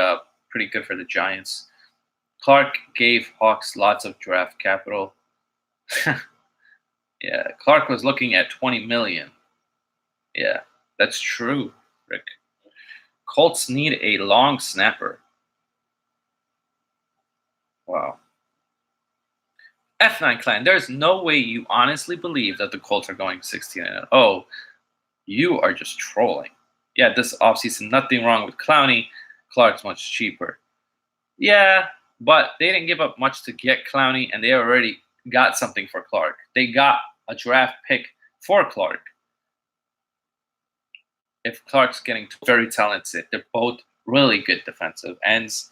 pretty good for the Giants. Clark gave Hawks lots of draft capital. Yeah, Clark was looking at $20 million. Yeah, that's true, Rick. Colts need a long snapper. Wow. F9 Clan, there's no way you honestly believe that the Colts are going 16-0. You are just trolling. Yeah, this offseason, nothing wrong with Clowney. Clark's much cheaper. Yeah, but they didn't give up much to get Clowney, and they already got something for Clark. They got a draft pick for Clark. If Clark's getting very talented, they're both really good defensive ends.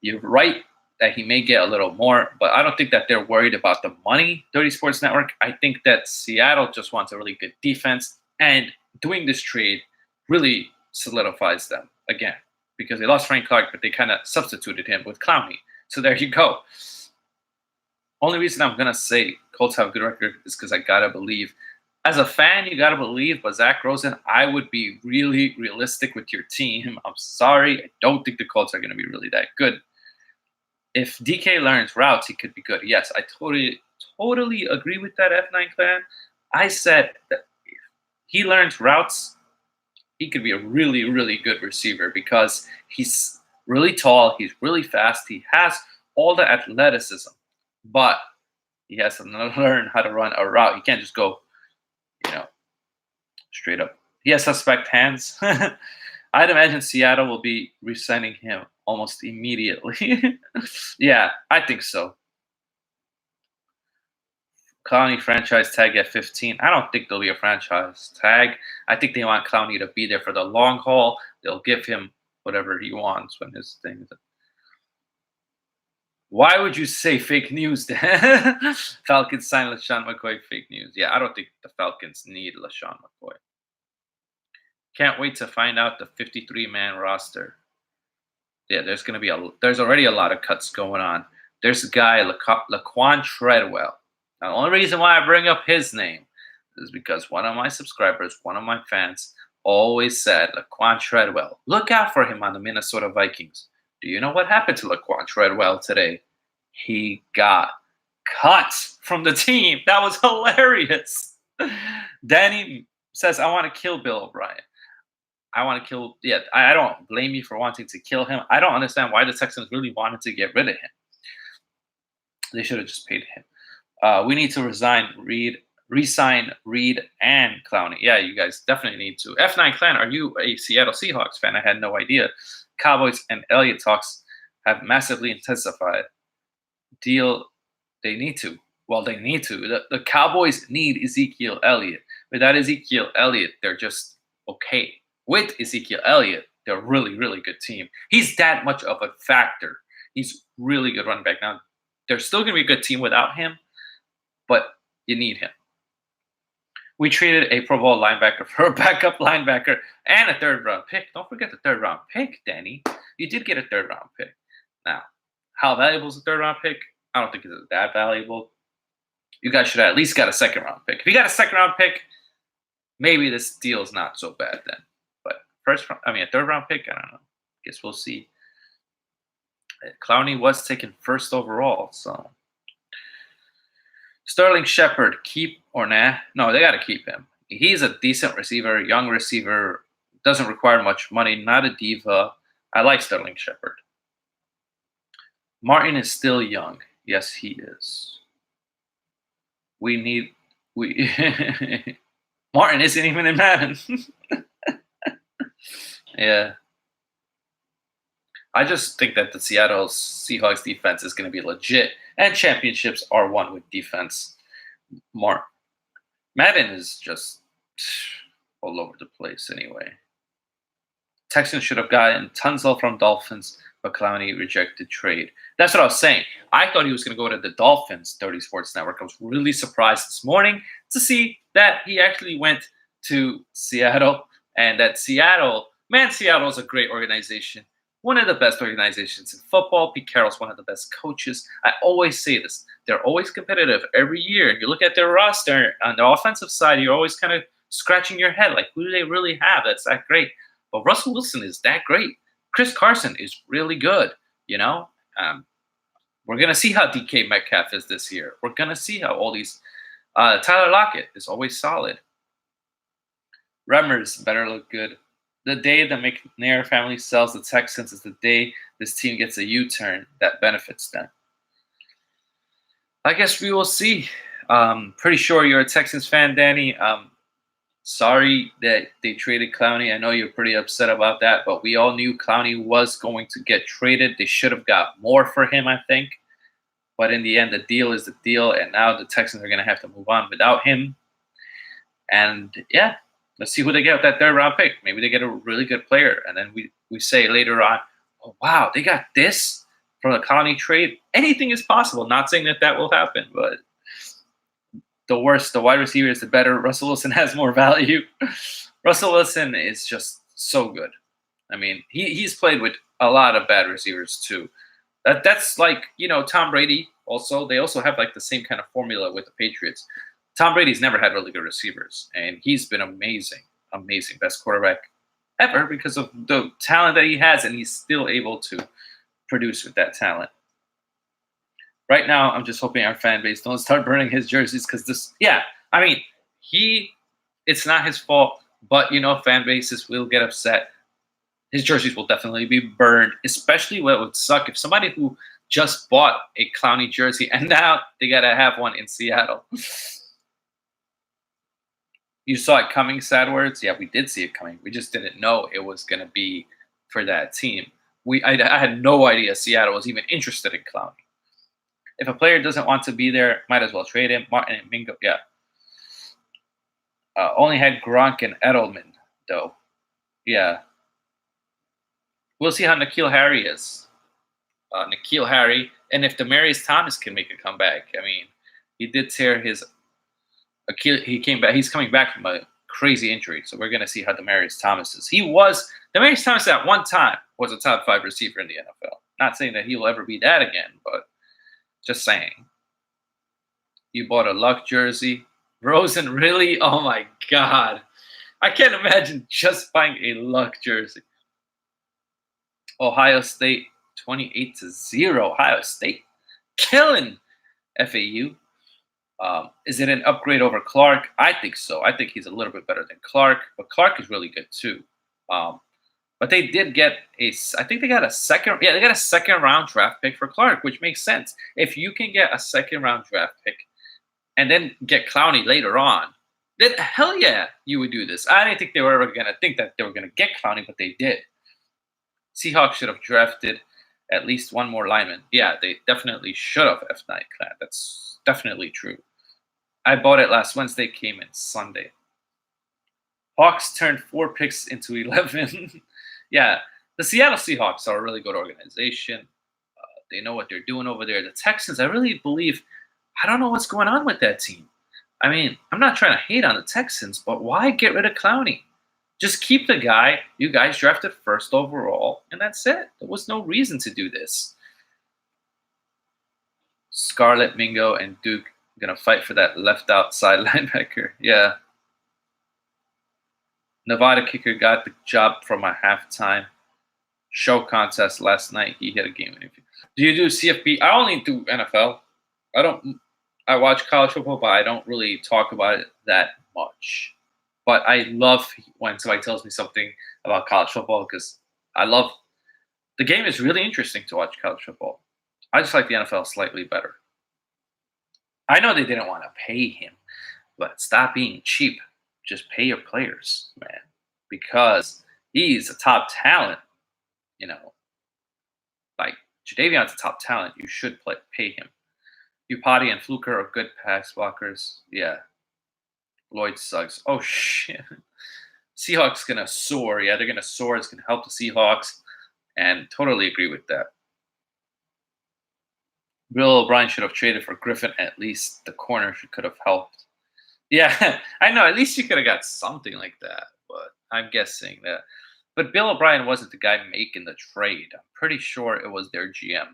You're right that he may get a little more, but I don't think that they're worried about the money, Dirty Sports Network. I think that Seattle just wants a really good defense, and doing this trade really solidifies them again because they lost Frank Clark, but they kind of substituted him with Clowney. So there you go. Only reason I'm going to say Colts have a good record is because I got to believe. As a fan, you got to believe, but Zach Rosen, I would be really realistic with your team. I'm sorry. I don't think the Colts are going to be really that good. If DK learns routes, he could be good. Yes, I totally agree with that, F9 Clan. I said that if he learns routes, he could be a really, really good receiver because he's really tall, he's really fast, he has all the athleticism, but he has to learn how to run a route. He can't just go, straight up. He has suspect hands. I'd imagine Seattle will be re-signing him almost immediately. Yeah, I think so. Clowney franchise tag at 15. I don't think there'll be a franchise tag. I think they want Clowney to be there for the long haul. They'll give him whatever he wants when his thing is. Why would you say fake news then? Falcons sign LaShawn McCoy, fake news. Yeah, I don't think the Falcons need LaShawn McCoy. Can't wait to find out the 53-man roster. Yeah, there's already a lot of cuts going on. There's a guy, Laquan Treadwell. Now, the only reason why I bring up his name is because one of my subscribers, one of my fans, always said, Laquan Treadwell, look out for him on the Minnesota Vikings. Do you know what happened to Laquan Treadwell today? He got cut from the team. That was hilarious. Danny says, I want to kill Bill O'Brien. I don't blame you for wanting to kill him. I don't understand why the Texans really wanted to get rid of him. They should have just paid him. We need to resign Reed and Clowney. Yeah, you guys definitely need to. F9 Clan, are you a Seattle Seahawks fan? I had no idea. Cowboys and Elliott talks have massively intensified. Deal, they need to. Well, they need to. The Cowboys need Ezekiel Elliott. Without Ezekiel Elliott, they're just okay. With Ezekiel Elliott, they're a really, really good team. He's that much of a factor. He's really good running back. Now, they're still going to be a good team without him, but you need him. We traded a Pro Bowl linebacker for a backup linebacker and a third-round pick. Don't forget the third-round pick, Danny. You did get a third-round pick. Now, how valuable is a third-round pick? I don't think it's that valuable. You guys should have at least got a second-round pick. If you got a second-round pick, maybe this deal is not so bad then. But a third-round pick, I don't know. Guess we'll see. Clowney was taken first overall, so. Sterling Shepard, keep or nah? No, they got to keep him. He's a decent receiver, young receiver, doesn't require much money, not a diva. I like Sterling Shepard. Martin is still young. Yes, he is. Martin isn't even in Madden. Yeah. I just think that the Seattle Seahawks defense is going to be legit, and championships are won with defense. Madden is just all over the place anyway. Texans should have gotten Tunzel from Dolphins, but Clowney rejected trade. That's what I was saying. I thought he was going to go to the Dolphins, 30 Sports Network. I was really surprised this morning to see that he actually went to Seattle, and that Seattle is a great organization. One of the best organizations in football. Pete Carroll's one of the best coaches. I always say this. They're always competitive every year. And you look at their roster on the offensive side, you're always kind of scratching your head. Like, who do they really have that's that great? But Russell Wilson is that great. Chris Carson is really good, you know? We're going to see how DK Metcalf is this year. We're going to see how all these Tyler Lockett is always solid. Remmers better look good. The day the McNair family sells the Texans is the day this team gets a U-turn that benefits them. I guess we will see. Pretty sure you're a Texans fan, Danny. Sorry that they traded Clowney. I know you're pretty upset about that, but we all knew Clowney was going to get traded. They should have got more for him, I think. But in the end, the deal is the deal, and now the Texans are going to have to move on without him. And, yeah. Let's see who they get with that third-round pick. Maybe they get a really good player. And then we say later on, oh, wow, they got this from the Clowney trade. Anything is possible. Not saying that will happen, but the worse, the wide receiver is the better. Russell Wilson has more value. Russell Wilson is just so good. I mean, he's played with a lot of bad receivers too. That's like, Tom Brady also. They also have like the same kind of formula with the Patriots. Tom Brady's never had really good receivers, and he's been amazing, best quarterback ever because of the talent that he has, and he's still able to produce with that talent. Right now, I'm just hoping our fan base don't start burning his jerseys because it's not his fault, but, fan bases will get upset. His jerseys will definitely be burned, especially what would suck if somebody who just bought a Clowney jersey and now they got to have one in Seattle. You saw it coming, sad words? Yeah, we did see it coming. We just didn't know it was going to be for that team. I had no idea Seattle was even interested in Clowney. If a player doesn't want to be there, might as well trade him. Martin and Mingo, yeah. Only had Gronk and Edelman, though. Yeah. We'll see how N'Keal Harry is. N'Keal Harry, and if Demaryius Thomas can make a comeback. I mean, he did tear his Achilles. He came back. He's coming back from a crazy injury, so we're gonna see how Demaryius Thomas is. Demaryius Thomas at one time was a top 5 receiver in the NFL. Not saying that he will ever be that again, but just saying. You bought a Luck jersey, Rosen. Really? Oh my God, I can't imagine just buying a Luck jersey. Ohio State 28-0. Ohio State killing FAU. Is it an upgrade over Clark? I think so. I think he's a little bit better than Clark, but Clark is really good too. But they did get I think they got a second. Yeah, they got a second-round draft pick for Clark, which makes sense. If you can get a second-round draft pick and then get Clowney later on, then hell yeah, you would do this. I didn't think they were ever going to think that they were going to get Clowney, but they did. Seahawks should have drafted at least one more lineman. Yeah, they definitely should have, F9 Clan. That's definitely true. I bought it last Wednesday, came in Sunday. Hawks turned 4 picks into 11. Yeah, the Seattle Seahawks are a really good organization. They know what they're doing over there. The Texans, I really believe, I don't know what's going on with that team. I mean, I'm not trying to hate on the Texans, but why get rid of Clowney? Just keep the guy you guys drafted first overall, and that's it. There was no reason to do this. Scarlett, Mingo, and Duke are going to fight for that left outside linebacker. Yeah. Nevada kicker got the job from a halftime show contest last night. He hit a game interview. Do you do CFB? I only do NFL. I watch college football, but I don't really talk about it that much. But I love when somebody tells me something about college football because the game is really interesting to watch college football. I just like the NFL slightly better. I know they didn't want to pay him, but stop being cheap. Just pay your players, man, because he's a top talent. You know, like Jadeveon's a top talent. You should pay him. Upati and Fluker are good pass blockers. Yeah. Lloyd sucks. Oh, shit. Seahawks going to soar. Yeah, they're going to soar. It's going to help the Seahawks. And totally agree with that. Bill O'Brien should have traded for Griffin. At least the corner could have helped. Yeah, I know. At least you could have got something like that. But I'm guessing that. But Bill O'Brien wasn't the guy making the trade. I'm pretty sure it was their GM.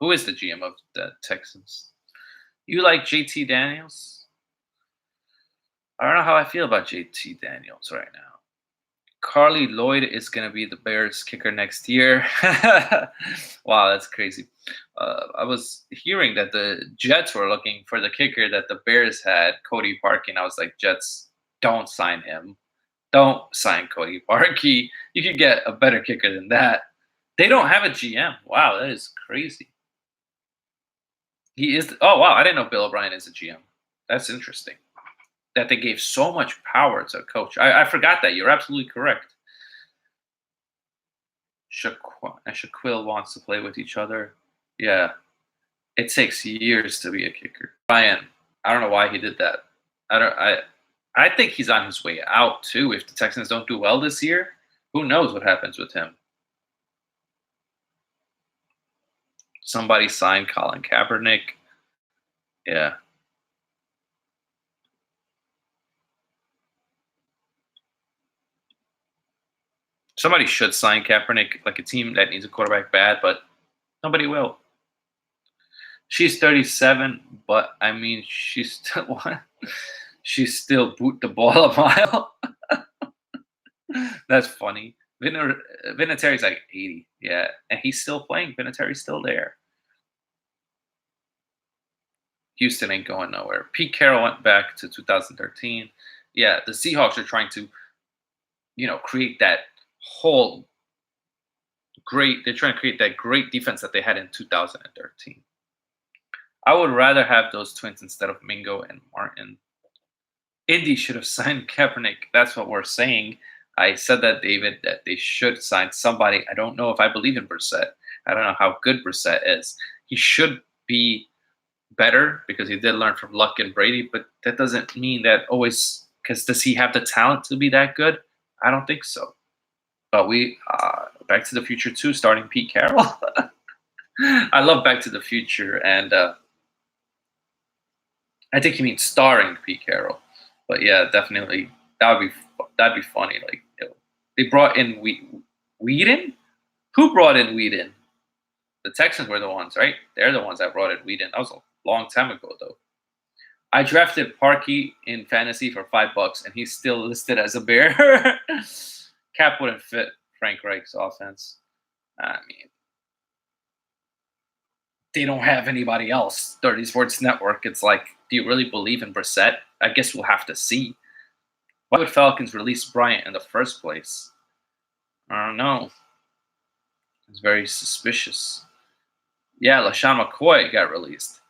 Who is the GM of the Texans? You like JT Daniels? I don't know how I feel about JT Daniels right now. Carly Lloyd is going to be the Bears kicker next year. Wow, that's crazy. I was hearing that the Jets were looking for the kicker that the Bears had, Cody Parkey, and I was like, Jets, don't sign him. Don't sign Cody Parkey. You could get a better kicker than that. They don't have a GM. Wow, that is crazy. He is. Oh, wow, I didn't know Bill O'Brien is a GM. That's interesting. That they gave so much power to a coach. I forgot that. You're absolutely correct. Shaquille wants to play with each other. Yeah. It takes years to be a kicker. Ryan, I don't know why he did that. I think he's on his way out too. If the Texans don't do well this year, who knows what happens with him. Somebody signed Colin Kaepernick. Yeah. Somebody should sign Kaepernick, like a team that needs a quarterback bad, but nobody will. She's 37, but I mean, she's still what? She's still boot the ball a mile. That's funny. Vinatieri's like 80, yeah, and he's still playing. Vinatieri's still there. Houston ain't going nowhere. Pete Carroll went back to 2013. Yeah, the Seahawks are trying to, create that whole they're trying to create that great defense that they had in 2013. I would rather have those twins instead of Mingo and Martin. Indy should have signed Kaepernick. That's what we're saying. I said that, David, that they should sign somebody. I don't know if I believe in Brissett. I don't know how good Brissett is. He should be better because he did learn from Luck and Brady, but that doesn't mean that always, because does he have the talent to be that good? I don't think so. But we Back to the Future 2 starting Pete Carroll. I love Back to the Future, and I think he means starring Pete Carroll. But yeah, definitely that'd be funny. Like they brought in Whedon. Who brought in Whedon? The Texans were the ones, right? They're the ones that brought in Whedon. That was a long time ago, though. I drafted Parkey in fantasy for $5, and he's still listed as a Bear. Cap wouldn't fit Frank Reich's offense. I mean, they don't have anybody else. 30 Sports Network. It's like, do you really believe in Brissett? I guess we'll have to see. Why would Falcons release Bryant in the first place? I don't know. It's very suspicious. Yeah, LaShawn McCoy got released.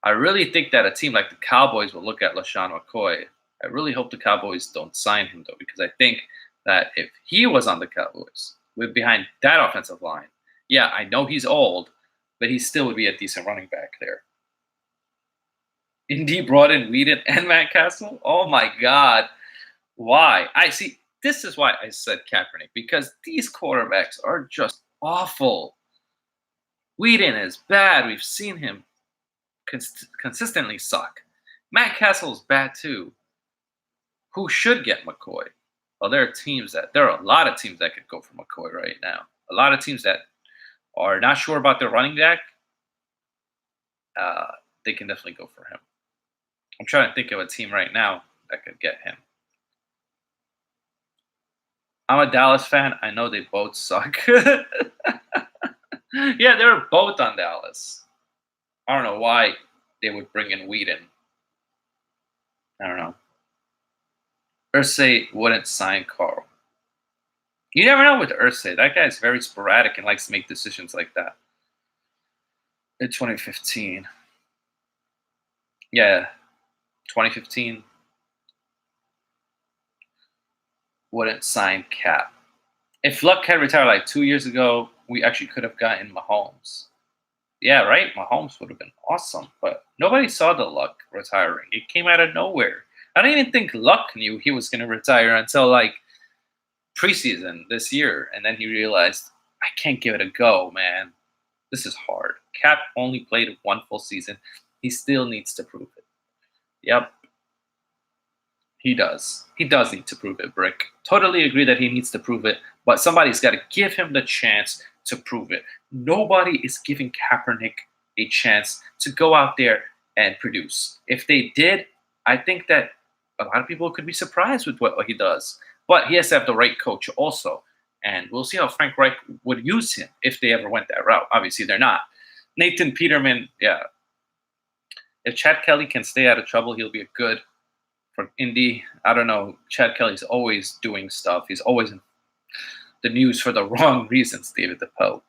I really think that a team like the Cowboys will look at LaShawn McCoy. I really hope the Cowboys don't sign him, though, because I think that if he was on the Cowboys, with behind that offensive line, yeah, I know he's old, but he still would be a decent running back there. Indy brought in Whedon and Matt Castle? Oh, my God. Why? I see. This is why I said Kaepernick, because these quarterbacks are just awful. Whedon is bad. We've seen him consistently suck. Matt Castle's bad too. Who should get McCoy? Well, there are a lot of teams that could go for McCoy right now. A lot of teams that are not sure about their running back. They can definitely go for him. I'm trying to think of a team right now that could get him. I'm a Dallas fan. I know they both suck. Yeah, they're both on Dallas. I don't know why they would bring in Whedon. I don't know. Irsay wouldn't sign Carl. You never know with Irsay. That guy's very sporadic and likes to make decisions like that. In 2015. Yeah, 2015. Wouldn't sign Cap. If Luck had retired like 2 years ago, we actually could have gotten Mahomes. Yeah, right? Mahomes would have been awesome. But nobody saw the Luck retiring. It came out of nowhere. I don't even think Luck knew he was going to retire until like preseason this year. And then he realized, I can't give it a go, man. This is hard. Cap only played one full season. He still needs to prove it. Yep. He does. He does need to prove it, Brick. Totally agree that he needs to prove it, but somebody's got to give him the chance to prove it. Nobody is giving Kaepernick a chance to go out there and produce. If they did, I think that a lot of people could be surprised with what he does. But he has to have the right coach also. And we'll see how Frank Reich would use him if they ever went that route. Obviously, they're not. Nathan Peterman, yeah. If Chad Kelly can stay out of trouble, he'll be a good for Indy. I don't know. Chad Kelly's always doing stuff. He's always in the news for the wrong reasons, David DePoe.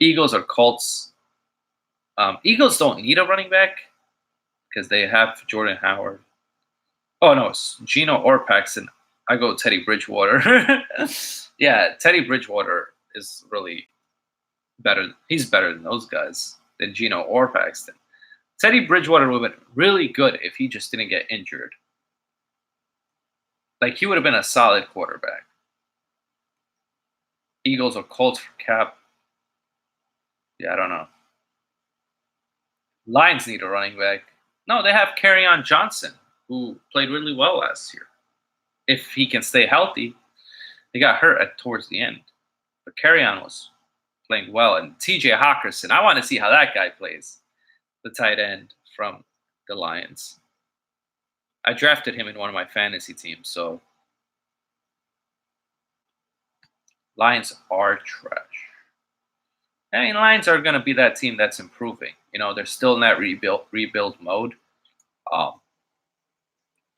Eagles or Colts. Eagles don't need a running back because they have Jordan Howard. Oh, no, it's Geno or Paxton. I go Teddy Bridgewater. Yeah, Teddy Bridgewater is really better. He's better than those guys, than Geno or Paxton. Teddy Bridgewater would have been really good if he just didn't get injured. Like, he would have been a solid quarterback. Eagles or Colts for Cap. Yeah, I don't know. Lions need a running back. No, they have Kerryon Johnson, who played really well last year. If he can stay healthy. He got hurt towards the end. But Kerryon was playing well. And TJ Hawkinson, I want to see how that guy plays. The tight end from the Lions. I drafted him in one of my fantasy teams, so Lions are trash. I mean, Lions are going to be that team that's improving. You know, they're still in that rebuild mode.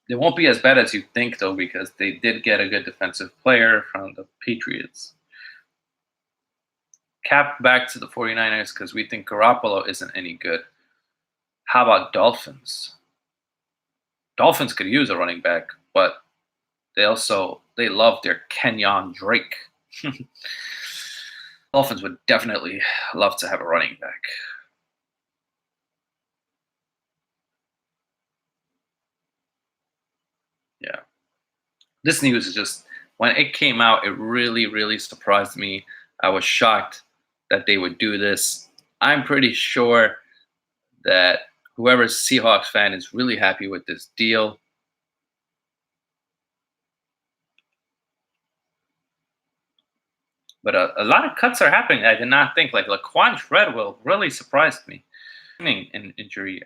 They won't be as bad as you think, though, because they did get a good defensive player from the Patriots. Cap back to the 49ers because we think Garoppolo isn't any good. How about Dolphins? Dolphins could use a running back, but they love their Kenyon Drake. Dolphins would definitely love to have a running back. Yeah. This news is just When it came out, it really, really surprised me. I was shocked that they would do this. I'm pretty sure that whoever's Seahawks fan is really happy with this deal. But a lot of cuts are happening. I did not think like Laquan Treadwell really surprised me. In injury,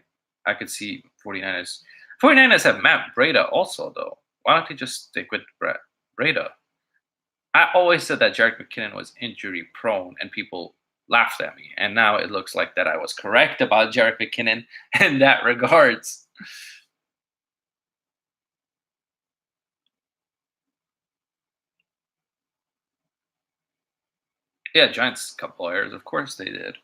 I could see 49ers. 49ers have Matt Breda also though. Why don't they just stick with Breda? I always said that Jerick McKinnon was injury prone, and people laughed at me. And now it looks like that I was correct about Jerick McKinnon in that regards. Yeah, Giants cut players. Of course they did.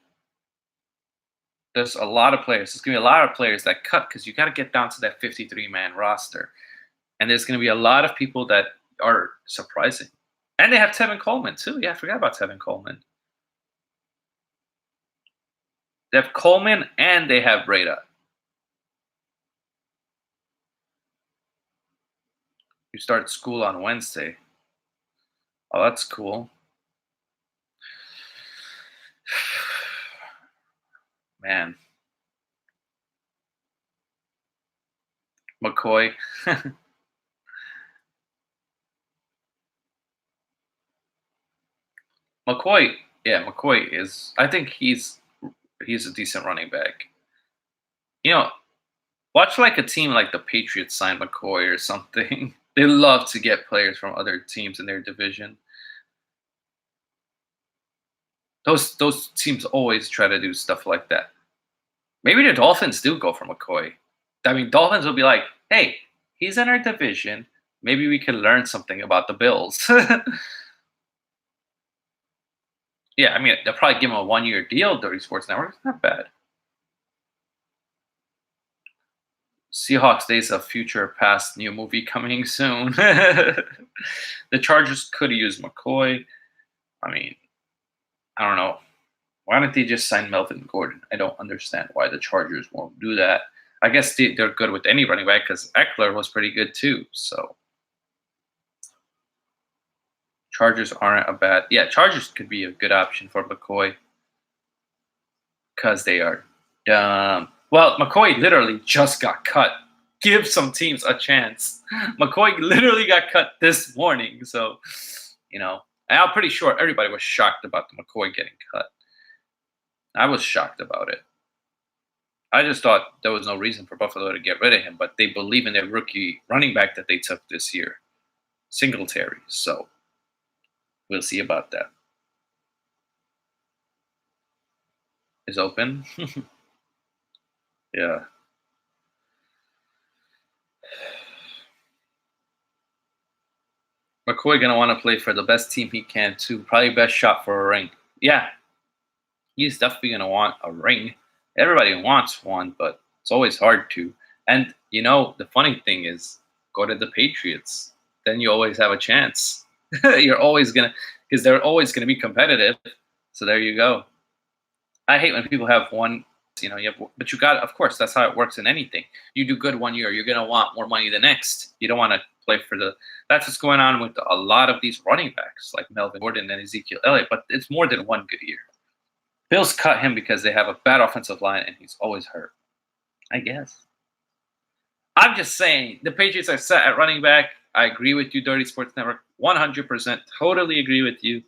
There's a lot of players. There's gonna be a lot of players that cut because you got to get down to that 53-man roster, and there's gonna be a lot of people that are surprising. And they have Tevin Coleman too. Yeah, I forgot about Tevin Coleman. They have Coleman and they have Breda. You start school on Wednesday. Oh, that's cool. Man, McCoy. McCoy, yeah, McCoy is. I think he's a decent running back. You know, watch like a team like the Patriots sign McCoy or something. They love to get players from other teams in their division. Those teams always try to do stuff like that. Maybe the Dolphins do go for McCoy. I mean, Dolphins will be like, "Hey, he's in our division. Maybe we can learn something about the Bills." Yeah, I mean, they'll probably give him a 1-year deal. Dirty Sports Network, it's not bad. Seahawks Days of Future Past new movie coming soon. The Chargers could use McCoy. I mean, I don't know. Why don't they just sign Melvin Gordon? I don't understand why the Chargers won't do that. I guess they're good with any running back because Eckler was pretty good too. So Chargers aren't a bad. Yeah, Chargers could be a good option for McCoy because they are dumb. Well, McCoy literally just got cut. Give some teams a chance. McCoy literally got cut this morning. So, and I'm pretty sure everybody was shocked about the McCoy getting cut. I was shocked about it. I just thought there was no reason for Buffalo to get rid of him, but they believe in their rookie running back that they took this year, Singletary. So we'll see about that. Is open. Yeah. McCoy gonna want to play for the best team he can too. Probably best shot for a ring. Yeah, he's definitely gonna want a ring. Everybody wants one, but it's always hard to. And the funny thing is, go to the Patriots. Then you always have a chance. You're always gonna, because they're always gonna be competitive. So there you go. I hate when people have one. But you got. Of course, that's how it works in anything. You do good 1 year, you're gonna want more money the next. You don't want to play for the. That's what's going on with a lot of these running backs, like Melvin Gordon and Ezekiel Elliott. But it's more than one good year. Bills cut him because they have a bad offensive line and he's always hurt. I guess. I'm just saying the Patriots are set at running back. I agree with you, Dirty Sports Network. 100%. Totally agree with you.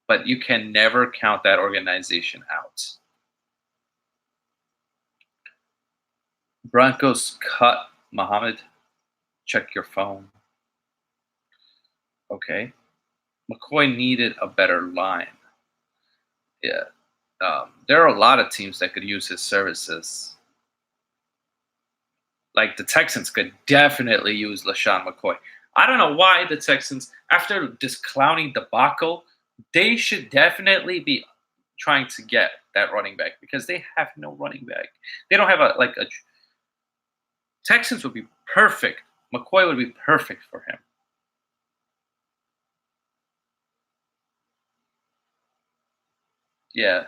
But you can never count that organization out. Broncos cut Muhammad. Check your phone. Okay. McCoy needed a better line. Yeah. There are a lot of teams that could use his services. Like the Texans could definitely use LaShawn McCoy. I don't know why the Texans, after this Clowney debacle, they should definitely be trying to get that running back because they have no running back. They don't have a Texans would be perfect. McCoy would be perfect for him. Yeah.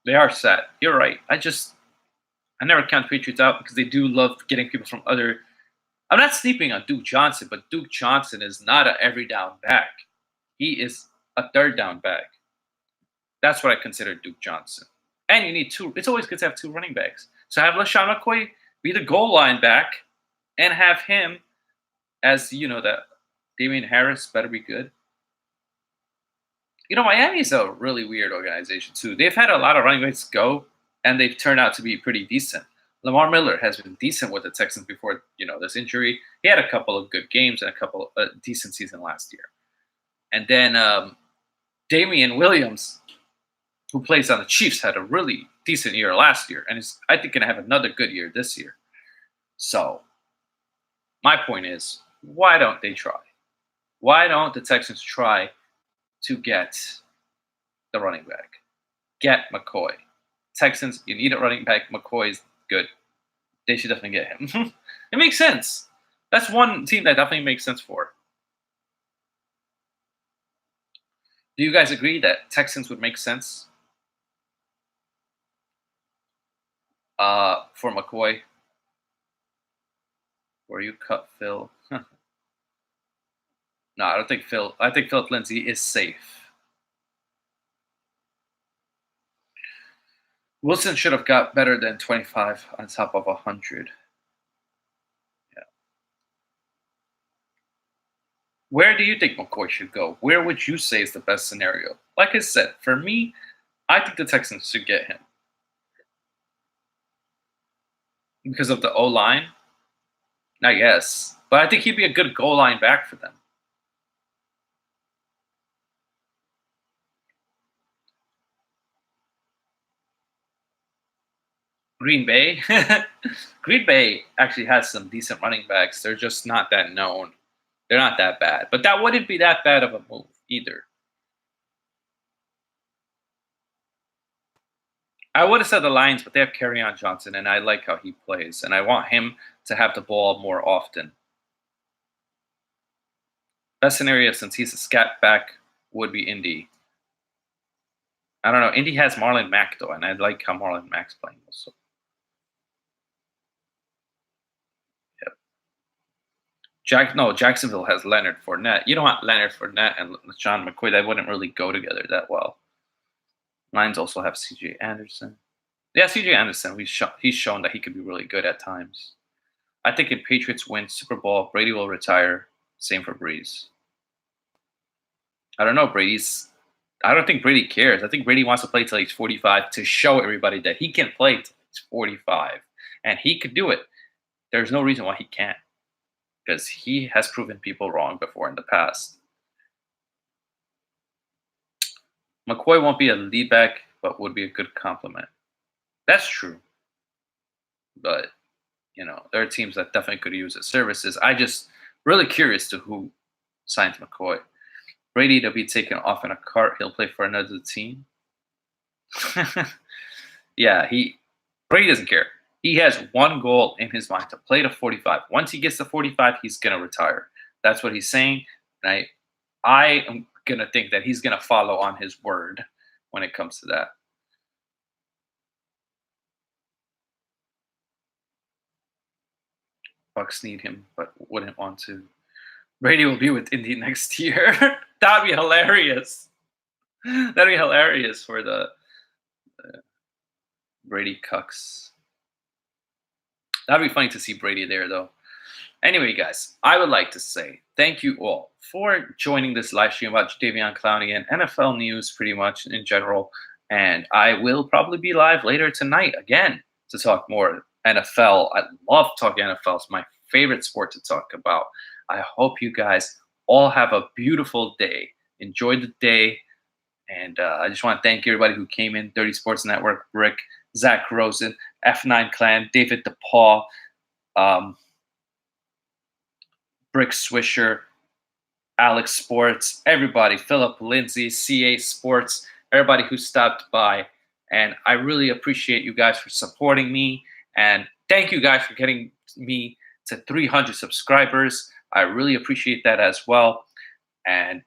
They are set. You're right. I never count Patriots out because they do love getting people from other I'm not sleeping on Duke Johnson, but Duke Johnson is not a every down back. He is a third down back. That's what I consider Duke Johnson. And you need two. It's always good to have two running backs. So have LaShawn McCoy be the goal line back and have him as, that Damian Harris better be good. Miami's a really weird organization, too. They've had a lot of running backs go, and they've turned out to be pretty decent. Lamar Miller has been decent with the Texans before, this injury. He had a couple of good games and a decent season last year. And then Damian Williams, who plays on the Chiefs, had a really decent year last year, and is, I think, going to have another good year this year. So my point is, why don't they try? Why don't the Texans try to get the running back? Get McCoy. Texans, you need a running back. McCoy is good. They should definitely get him. It makes sense. That's one team that definitely makes sense for. Do you guys agree that Texans would make sense for McCoy? Where you cut Phil? No, I don't think Phil. I think Philip Lindsay is safe. Wilson should have got better than 25 on top of 100. Yeah. Where do you think McCoy should go? Where would you say is the best scenario? Like I said, for me, I think the Texans should get him. Because of the O-line? I guess. But I think he'd be a good goal line back for them. Green Bay? Green Bay actually has some decent running backs. They're just not that known. They're not that bad. But that wouldn't be that bad of a move either. I would have said the Lions, but they have Kerryon Johnson, and I like how he plays. And I want him to have the ball more often. Best scenario, since he's a scat back, would be Indy. I don't know. Indy has Marlon Mack, though, and I like how Marlon Mack's playing also. Jacksonville has Leonard Fournette. You don't want Leonard Fournette and John McCoy. That wouldn't really go together that well. Lions also have C.J. Anderson. Yeah, C.J. Anderson. He's shown that he could be really good at times. I think if Patriots win Super Bowl, Brady will retire. Same for Breeze. I don't know. I don't think Brady cares. I think Brady wants to play till he's 45 to show everybody that he can play till he's 45. And he could do it. There's no reason why he can't. Because he has proven people wrong before in the past. McCoy won't be a lead back, but would be a good compliment. That's true. But, there are teams that definitely could use his services. I just really curious to who signs McCoy. Brady to be taken off in a cart. He'll play for another team. Yeah, Brady doesn't care. He has one goal in his mind, to play to 45. Once he gets to 45, he's going to retire. That's what he's saying. And I am going to think that he's going to follow on his word when it comes to that. Bucks need him, but wouldn't want to. Brady will be with Indy next year. That'd be hilarious. That'd be hilarious for the Brady Cucks. That'd be funny to see Brady there, though. Anyway, guys, I would like to say thank you all for joining this live stream about Jadeveon Clowney and NFL news pretty much in general. And I will probably be live later tonight again to talk more NFL. I love talking NFL. It's my favorite sport to talk about. I hope you guys all have a beautiful day. Enjoy the day. And I just want to thank everybody who came in. 30 Sports Network, Rick, Zach Rosen, F9 Clan, David DePaul, Brick Swisher, Alex Sports, everybody, Philip Lindsay, CA Sports, everybody who stopped by. And I really appreciate you guys for supporting me. And thank you guys for getting me to 300 subscribers. I really appreciate that as well. And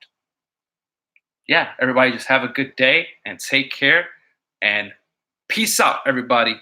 yeah, everybody just have a good day and take care. And peace out, everybody.